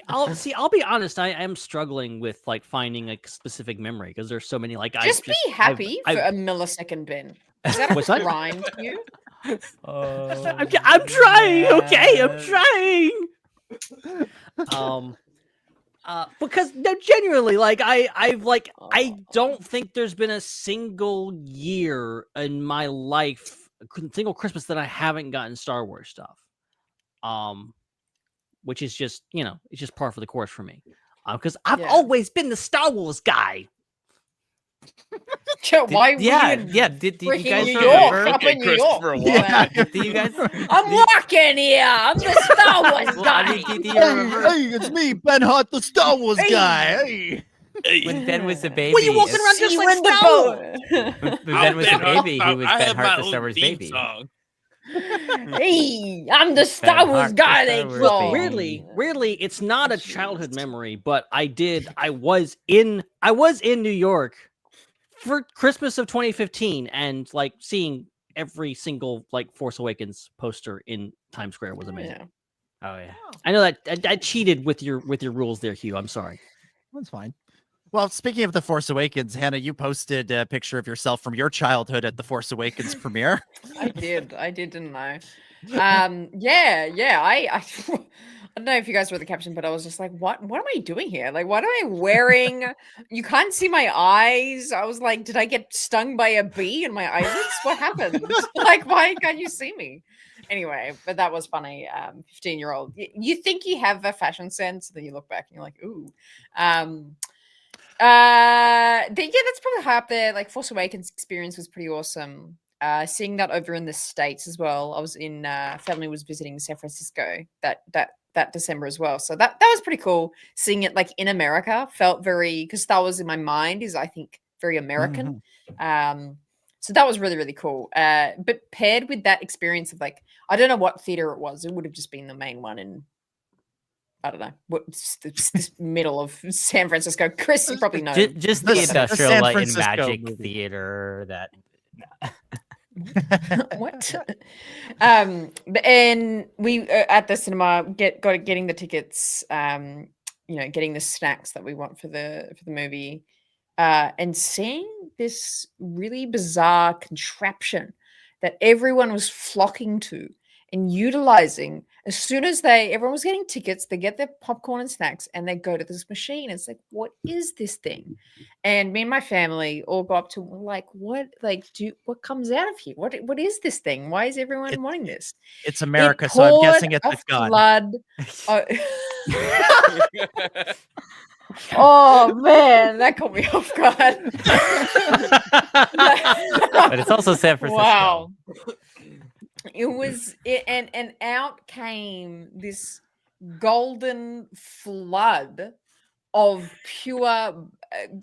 I'll be honest. I am struggling with like finding a specific memory because there's so many. Like, Just be happy for a millisecond, Ben. Is that What's a that? crime to you? I'm trying. Okay, I'm trying. Because no, genuinely, like I don't think there's been a single year in my life, a single Christmas that I haven't gotten Star Wars stuff. Which is just, it's just par for the course for me. Because I've always been the Star Wars guy. Why? Did you freaking guys New remember? York? Up in New York. Yeah. Do you guys? I'm walking here. I'm the Star Wars Well, guy. I mean, do you remember Hey, it's me, Ben Hart, the Star Wars Hey. guy. Hey. when Ben was a baby? Were you walking around just See like you in the Star boat. Wars? When Ben was a baby, he was Ben Hart, the Star Wars baby. Hey, I'm the Star Wars Hart, guy. the They Star Wars call. baby. Weirdly, it's not a childhood memory, but I was in New York for Christmas of 2015, and like seeing every single like Force Awakens poster in Times Square was amazing. Yeah. Oh yeah. I know that I cheated with your rules there, Hugh. I'm sorry. That's fine. Well, speaking of The Force Awakens, Hannah, you posted a picture of yourself from your childhood at The Force Awakens premiere. I did, didn't I? I don't know if you guys read the caption, but I was just like, what am I doing here? Like, what am I wearing? You can't see my eyes. I was like, did I get stung by a bee in my eyelids? What happened? Like, why can't you see me? Anyway, but that was funny. 15-year-old. You think you have a fashion sense, then you look back and you're like, ooh. That's probably high up there. Like Force Awakens experience was pretty awesome. Seeing that over in the States as well. I was in family was visiting San Francisco that December as well. So that was pretty cool. Seeing it like in America felt very, because Star Wars in my mind is, I think, very American. So that was really, really cool. But paired with that experience of like, I don't know what theater it was. It would have just been the main one in, I don't know, what's this middle of San Francisco. Chris, you probably know. Just the The industrial San light and Francisco magic movie. theater that. What? And we at the cinema getting the tickets, getting the snacks that we want for the movie, and seeing this really bizarre contraption that everyone was flocking to and utilizing as soon as everyone was getting tickets, they get their popcorn and snacks and they go to this machine. It's like, what is this thing? And me and my family all go up to like, what comes out of here? What is this thing? Why is everyone wanting this? It's America, so I'm guessing it's a gun. Blood. Oh man, that caught me off guard. But it's also San Francisco. Wow. And out came this golden flood of pure,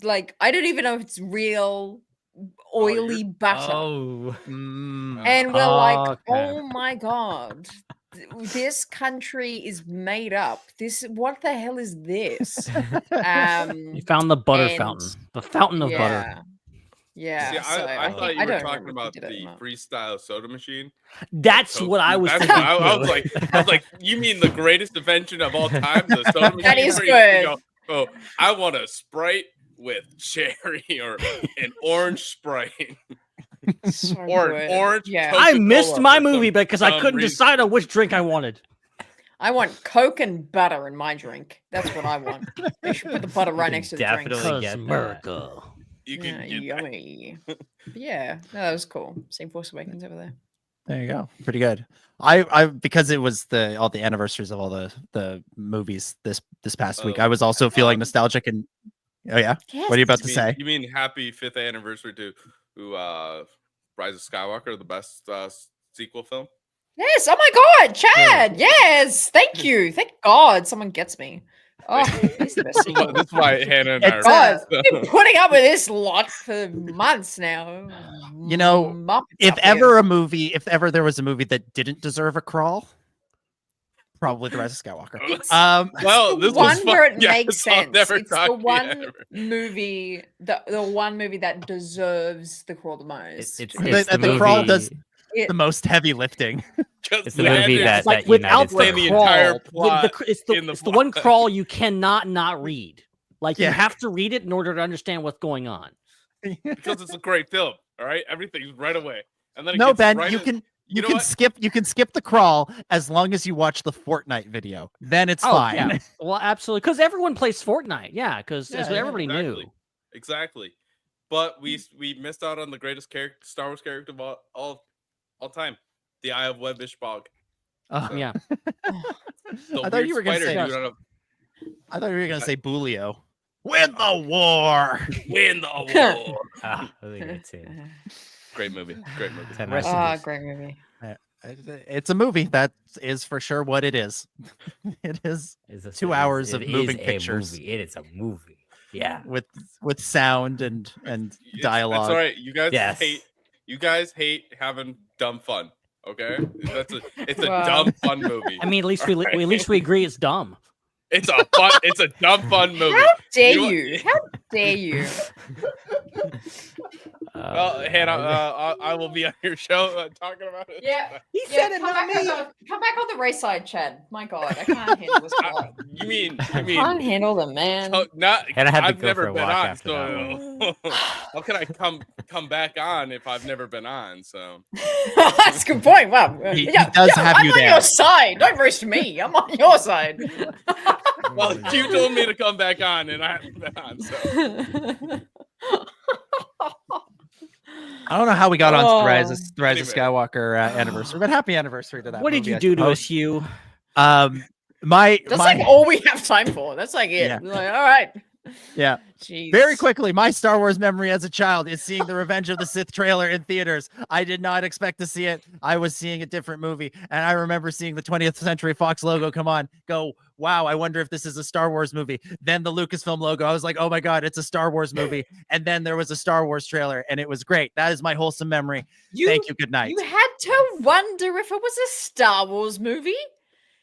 like, I don't even know if it's real oily butter. And we're like, oh my God, this country is made up. What the hell is this? You found the butter fountain, the fountain of butter. Yeah. See, I thought you were talking about the freestyle soda machine. That's what I was thinking. I was like, you mean the greatest invention of all time? The soda machine. That is good. Oh, I want a Sprite with cherry or an orange Sprite. Or an orange. Yeah. I missed my movie because I couldn't decide on which drink I wanted. I want Coke and butter in my drink. That's what I want. They should put the butter right next to the drink. Definitely get America. You can get yummy. Yeah, no, that was cool. Same Force Awakens over there. There you go. Pretty good. I because it was all the anniversaries of all the movies this past week. I was also feeling nostalgic and yes. What are you about to say? You mean happy 5th anniversary to Rise of Skywalker, the best sequel film? Yes. Oh my God, Chad. Yes. Thank you. Thank God someone gets me. Oh, he's the best. That's why Hannah and I are. God, I've been putting up with this lot for months now. You know, if ever there was a movie that didn't deserve a crawl, probably The Rise of Skywalker. Well, this one was where fun. it makes sense. It's the one movie, the one movie that deserves the crawl the most. The crawl does the most heavy lifting. It's the movie that without united the entire crawl, plot it's the one crawl you cannot not read. Like you have to read it in order to understand what's going on. Because it's a great film. All right, everything's right away, and then Ben, right you can skip the crawl as long as you watch the Fortnite video. Then it's fine. Yeah. Well, absolutely, because everyone plays Fortnite. Yeah, because that's what everybody knew. Exactly, but we missed out on the greatest Star Wars character of all time. The Eye of Web-Ishbog. Yeah. I thought you were going to say. I thought you were going to say Bulio. Win the war. Win the war. Great movie. Great movie. Great movie. It's a movie. That is for sure what it is. It is 2 hours of moving pictures. It is a movie. Yeah. With sound and dialogue. That's all right. You guys hate having dumb fun. Okay, it's a dumb fun movie. I mean, at least we agree it's dumb. It's a dumb fun movie. How dare you? How dare you? Well, Hannah, I will be on your show talking about it. Yeah, he said it, not me. Come back on the Raeside, Chad. My God, I can't handle this. You mean? I can't handle them, man. I've never been on, so how can I come back on if I've never been on? So that's a good point. Wow, he does have I'm you on there. your side. Don't roast me. I'm on your side. Well, you told me to come back on, and I haven't been on. So I don't know how we got on the Rise of Skywalker anniversary, but happy anniversary to that. What did you do to us, Hugh? That's like all we have time for. That's like it. Yeah. Like, all right. Yeah. Jeez. Very quickly, my Star Wars memory as a child is seeing the Revenge of the Sith trailer in theaters. I did not expect to see it. I was seeing a different movie, and I remember seeing the 20th Century Fox logo come on, go, wow, I wonder if this is a Star Wars movie. Then the Lucasfilm logo, I was like, oh my God, it's a Star Wars movie. And then there was a Star Wars trailer, and it was great. That is my wholesome memory. Thank you. Good night. You had to wonder if it was a Star Wars movie?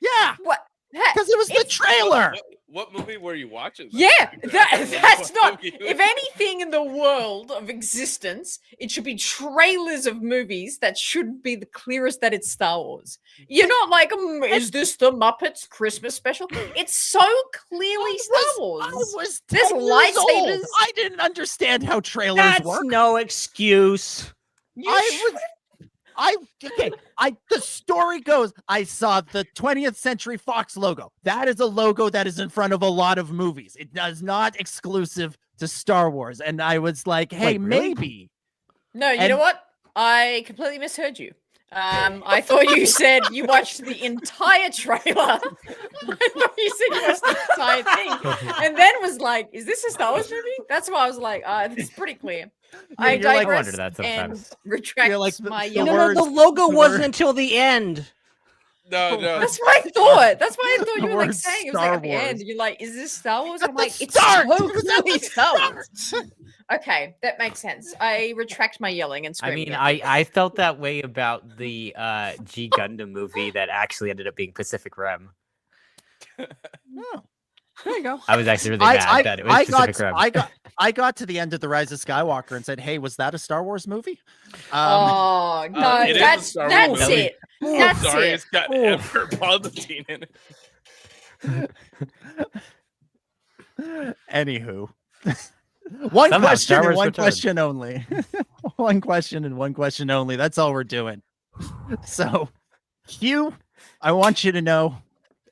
Yeah. What? Because it was the trailer. What movie were you watching? Yeah, that's not. If anything in the world of existence, it should be trailers of movies that should be the clearest that it's Star Wars. You're not like, is this the Muppets Christmas special? It's so clearly Star Wars. There's lightsabers. I didn't understand how trailers work. No excuse. The story goes, I saw the 20th Century Fox logo. That is a logo that is in front of a lot of movies. It is not exclusive to Star Wars. And I was like, hey, maybe. No, you know what? I completely misheard you. I thought you said you watched the entire trailer. I thought you said you watched the entire thing, and then was like, "Is this a Star Wars movie?" That's why I was like, "This is pretty clear." I digress and retract my yellow. No, the logo wasn't until the end. No. That's what I thought. That's why I thought you were like saying it was like at the end. You're like, "Is this Star Wars?" I'm like, "It's totally Star Wars." Okay, that makes sense. I retract my yelling and screaming. I mean, I felt that way about the G Gundam movie that actually ended up being Pacific Rim. Oh, there you go. I was actually really mad that it was Pacific Rim. I got to the end of The Rise of Skywalker and said, "Hey, was that a Star Wars movie?" Oh no, that's it. That's sorry, it. It's got Emperor Palpatine in it. Anywho. One Somehow, question Star and Wars one Return. question only. One question and one question only. That's all we're doing. So, Hugh, I want you to know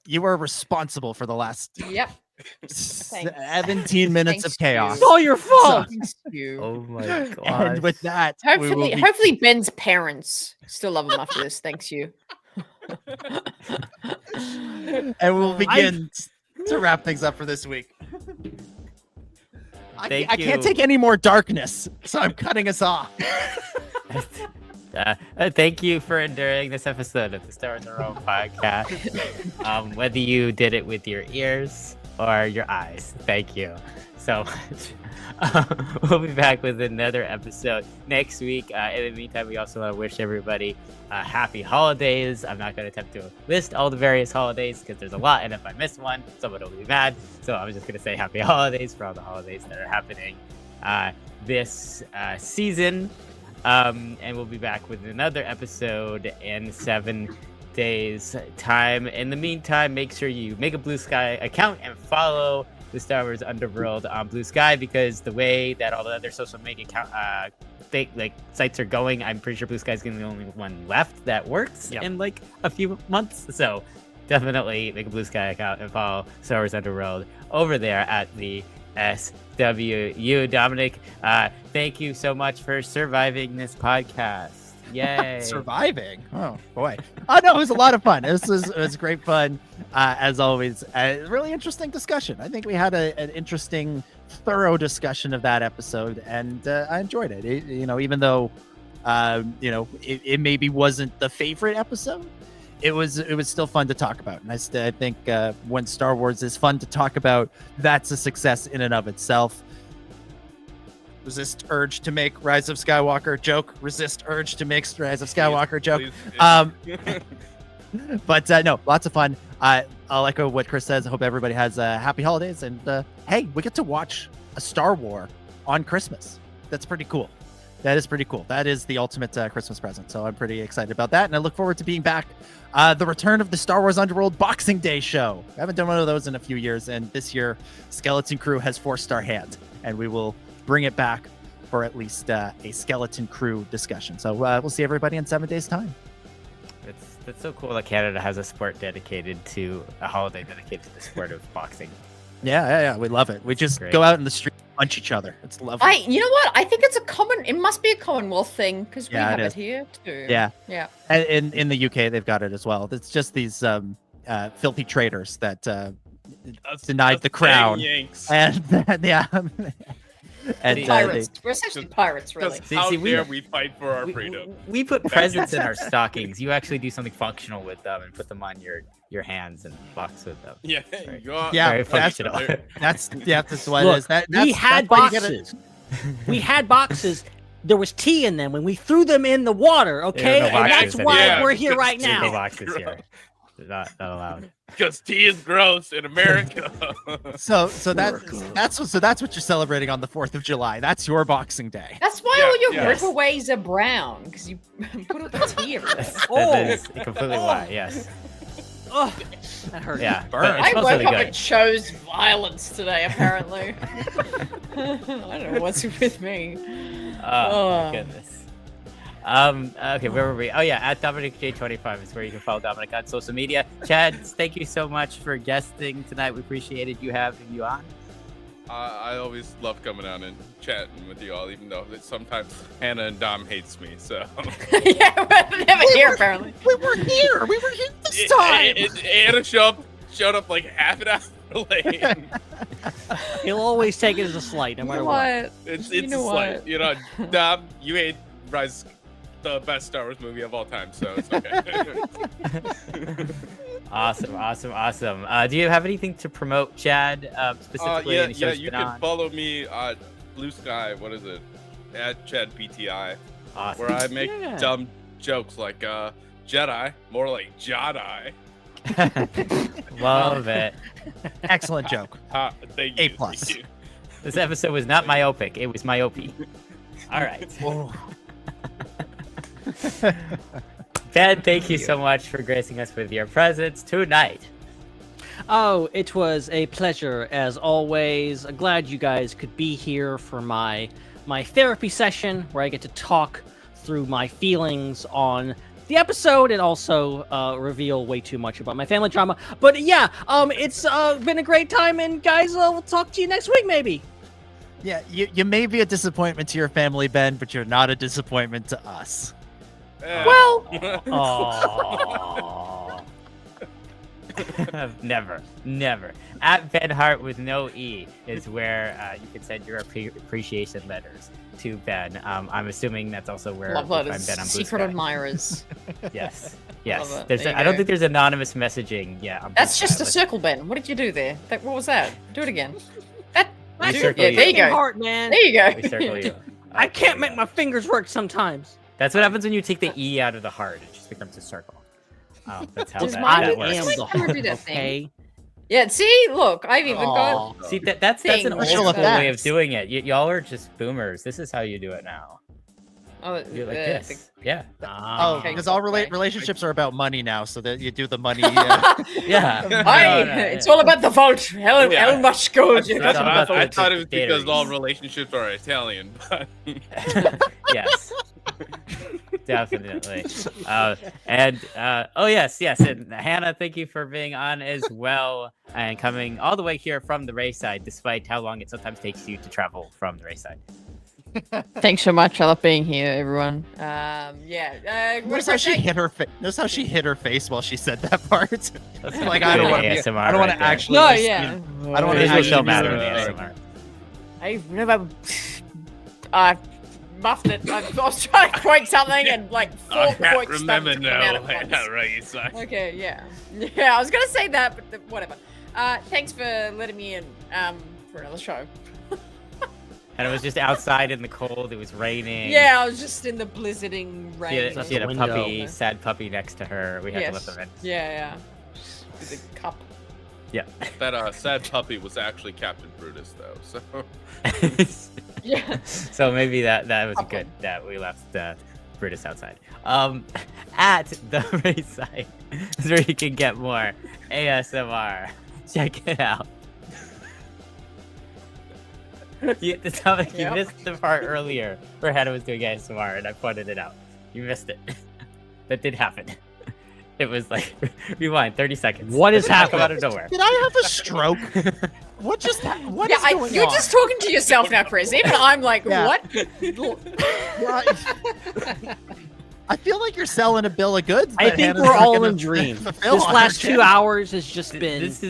you are responsible for the last 17 minutes of chaos. It's all your fault. Oh my god! And with that, Hopefully Ben's parents still love him after this. Thanks, you. And we'll begin to wrap things up for this week. I can't take any more darkness, so I'm cutting us off. Thank you for enduring this episode of the Star Wars Underworld Podcast. Whether you did it with your ears or your eyes, thank you so much. We'll be back with another episode next week. In the meantime, we also want to wish everybody happy holidays. I'm not going to attempt to list all the various holidays because there's a lot, and if I miss one, someone will be mad. So I'm just going to say happy holidays for all the holidays that are happening this season. And we'll be back with another episode in 7 days' time. In the meantime, make sure you make a Blue Sky account and follow the Star Wars Underworld on Blue Sky, because the way that all the other social media sites are going, I'm pretty sure Blue Sky is going to be the only one left that works in like a few months. So definitely make a Blue Sky account and follow Star Wars Underworld over there at the SWU. Dominic, thank you so much for surviving this podcast. Yay. Surviving? Oh, boy. Oh, no, it was a lot of fun. It was great fun, as always. Really interesting discussion. I think we had an interesting, thorough discussion of that episode, and I enjoyed it. Even though, it maybe wasn't the favorite episode, it was still fun to talk about. And I think when Star Wars is fun to talk about, that's a success in and of itself. Resist urge to make Rise of Skywalker joke. Resist urge to make Rise of Skywalker joke. But no, lots of fun. I'll echo what Chris says. I hope everybody has happy holidays. And hey, we get to watch a Star Wars on Christmas. That's pretty cool. That is pretty cool. That is the ultimate Christmas present. So I'm pretty excited about that. And I look forward to being back. The return of the Star Wars Underworld Boxing Day show. I haven't done one of those in a few years. And this year, Skeleton Crew has forced our hand. And we will bring it back for at least a Skeleton Crew discussion. So we'll see everybody in 7 days' time. It's so cool that Canada has a sport dedicated to a holiday dedicated to the sport of boxing. Yeah. We love it. We just go out in the street and punch each other. It's lovely. You know what? I think it must be a Commonwealth thing, because we have it here too. Yeah. And in the UK, they've got it as well. It's just these filthy traitors that denied the crown. And and pirates. We're essentially pirates, really. How dare we fight for our freedom? We put presents in our stockings. You actually do something functional with them and put them on your hands and box with them. Yeah, Very functional. That's what Look, it is. We had boxes. We had boxes. There was tea in them when we threw them in the water. Okay, no and that's why we're here right There's no now. boxes here. They're not allowed. Because tea is gross in America. So that's what you're celebrating on the 4th of July. That's your Boxing Day. That's why all your giveaways are brown, because you put all the tea everywhere. That is completely why. Yes. Oh, that hurt. Yeah. I woke up and chose violence today, apparently. I don't know what's with me. Oh, my goodness. Okay, where were we? Oh yeah, at Dominic J25 is where you can follow Dominic on social media. Chad, thank you so much for guesting tonight. We appreciated you having you on. I always love coming on and chatting with you all, even though sometimes Hannah and Dom hates me. So Yeah, we're never here apparently. We were here this time. Hannah showed up like half an hour late. He'll always take it as a slight, no matter what. It's You know a slight. what? You know, Dom, you hate Rise, the best Star Wars movie of all time, so it's okay. Awesome. Do you have anything to promote, Chad? Specifically, any shows you been can on? follow me on Blue Sky. What is it? At Chad PTI, Awesome. where I make dumb jokes like Jedi, more like Jedi. Love it. Excellent joke. Thank A you. plus. Thank you. This episode was not myopic; it was myopy. All right. Ben, thank you so much for gracing us with your presence tonight. Oh, it was a pleasure as always. Glad you guys could be here for my therapy session where I get to talk through my feelings on the episode and also reveal way too much about my family drama. But yeah, it's been a great time, and guys, we'll talk to you next week maybe. Yeah, you may be a disappointment to your family, Ben, but you're not a disappointment to us. Well, Never. At Ben Hart with no E is where you can send your appreciation letters to Ben. I'm assuming that's also where love you'll find letters. Ben on Blue Secret Sky. admirers. Yes. Love it. There's There you I don't go. think there's anonymous messaging. Yeah. on Blue That's Sky. just a Let's- circle, Ben. What did you do there? What was that? Do it again. That. We Dude, circle yeah, you. there you go. Heart, man. There you go. We circle you. I can't make my fingers work sometimes. That's what happens when you take the E out of the heart. It just becomes a circle. That's how Does that, mine that do works. this? am Like, the I'm gonna do heart, that thing. okay? Yeah, see, look, I've even got. See, that's an Thing. old Visual school way of effects. doing it. Y'all are just boomers. This is how you do it now. Oh, You do it like this. Yeah. Oh, Okay, because all okay. relationships are about money now, so that you do the money. Yeah. It's all about the vault. How much gold you That's got. all about I the thought it was because dairies. all relationships are Italian, but Yes. Definitely. Yes. And Hannah, thank you for being on as well and coming all the way here from the Raeside, despite how long it sometimes takes you to travel from the Raeside. Thanks so much. I love being here, everyone. Notice how she hit her face. Notice how she hit her face while she said that part. Like I good don't want to. ASMR I don't want right to there. actually. No, like, yeah. I don't want to Visuals actually. don't do matter in anything. ASMR. I've never. I muffed it. I was trying to quote something and like I four can't quotes remember started coming out now. at once. Right, it's like, Okay, yeah. I was gonna say that, but whatever. Thanks for letting me in for another show. And it was just outside in the cold. It was raining. Yeah, I was just in the blizzarding rain. She had a window. puppy, sad puppy next to her. We had to let them in. Yeah. With a cup. Yeah. that sad puppy was actually Captain Brutus, though. So Yeah. So maybe that was good that we left Brutus outside. At the Raeside is where you can get more ASMR. Check it out. You missed the part earlier where Hannah was doing ASMR and I pointed it out. You missed it. That did happen. It was like rewind 30 seconds. What is Come out happening? of nowhere. Did I have a stroke? What just happened? What is going you're on? just talking to yourself now, Chris. Even I'm like, Yeah. what? I feel like you're selling a bill of goods. I that think Hannah's we're not all in gonna a dream. fulfill This on last her 2 channel. hours has just been. This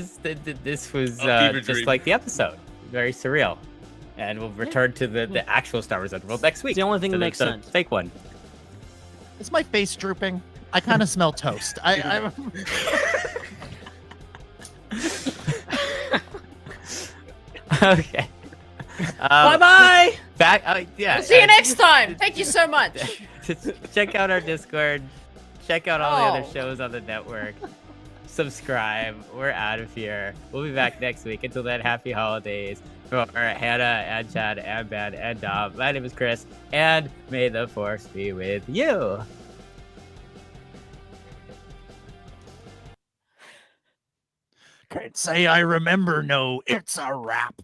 was fever just dream. like the episode. Very surreal. And we'll return to the actual Star Wars Underworld next week. the only thing So that makes the sense. Fake one. Is my face drooping? I kind of smell toast. I Okay. Bye bye. Back. Yeah. We'll see you next time. Thank you so much. Check out our Discord. Check out all the other Oh. shows on the network. Subscribe. We're out of here. We'll be back next week. Until then, happy holidays for Hannah and Chad and Ben and Dom. My name is Chris, and may the force be with you. can't say I remember. No, it's a wrap.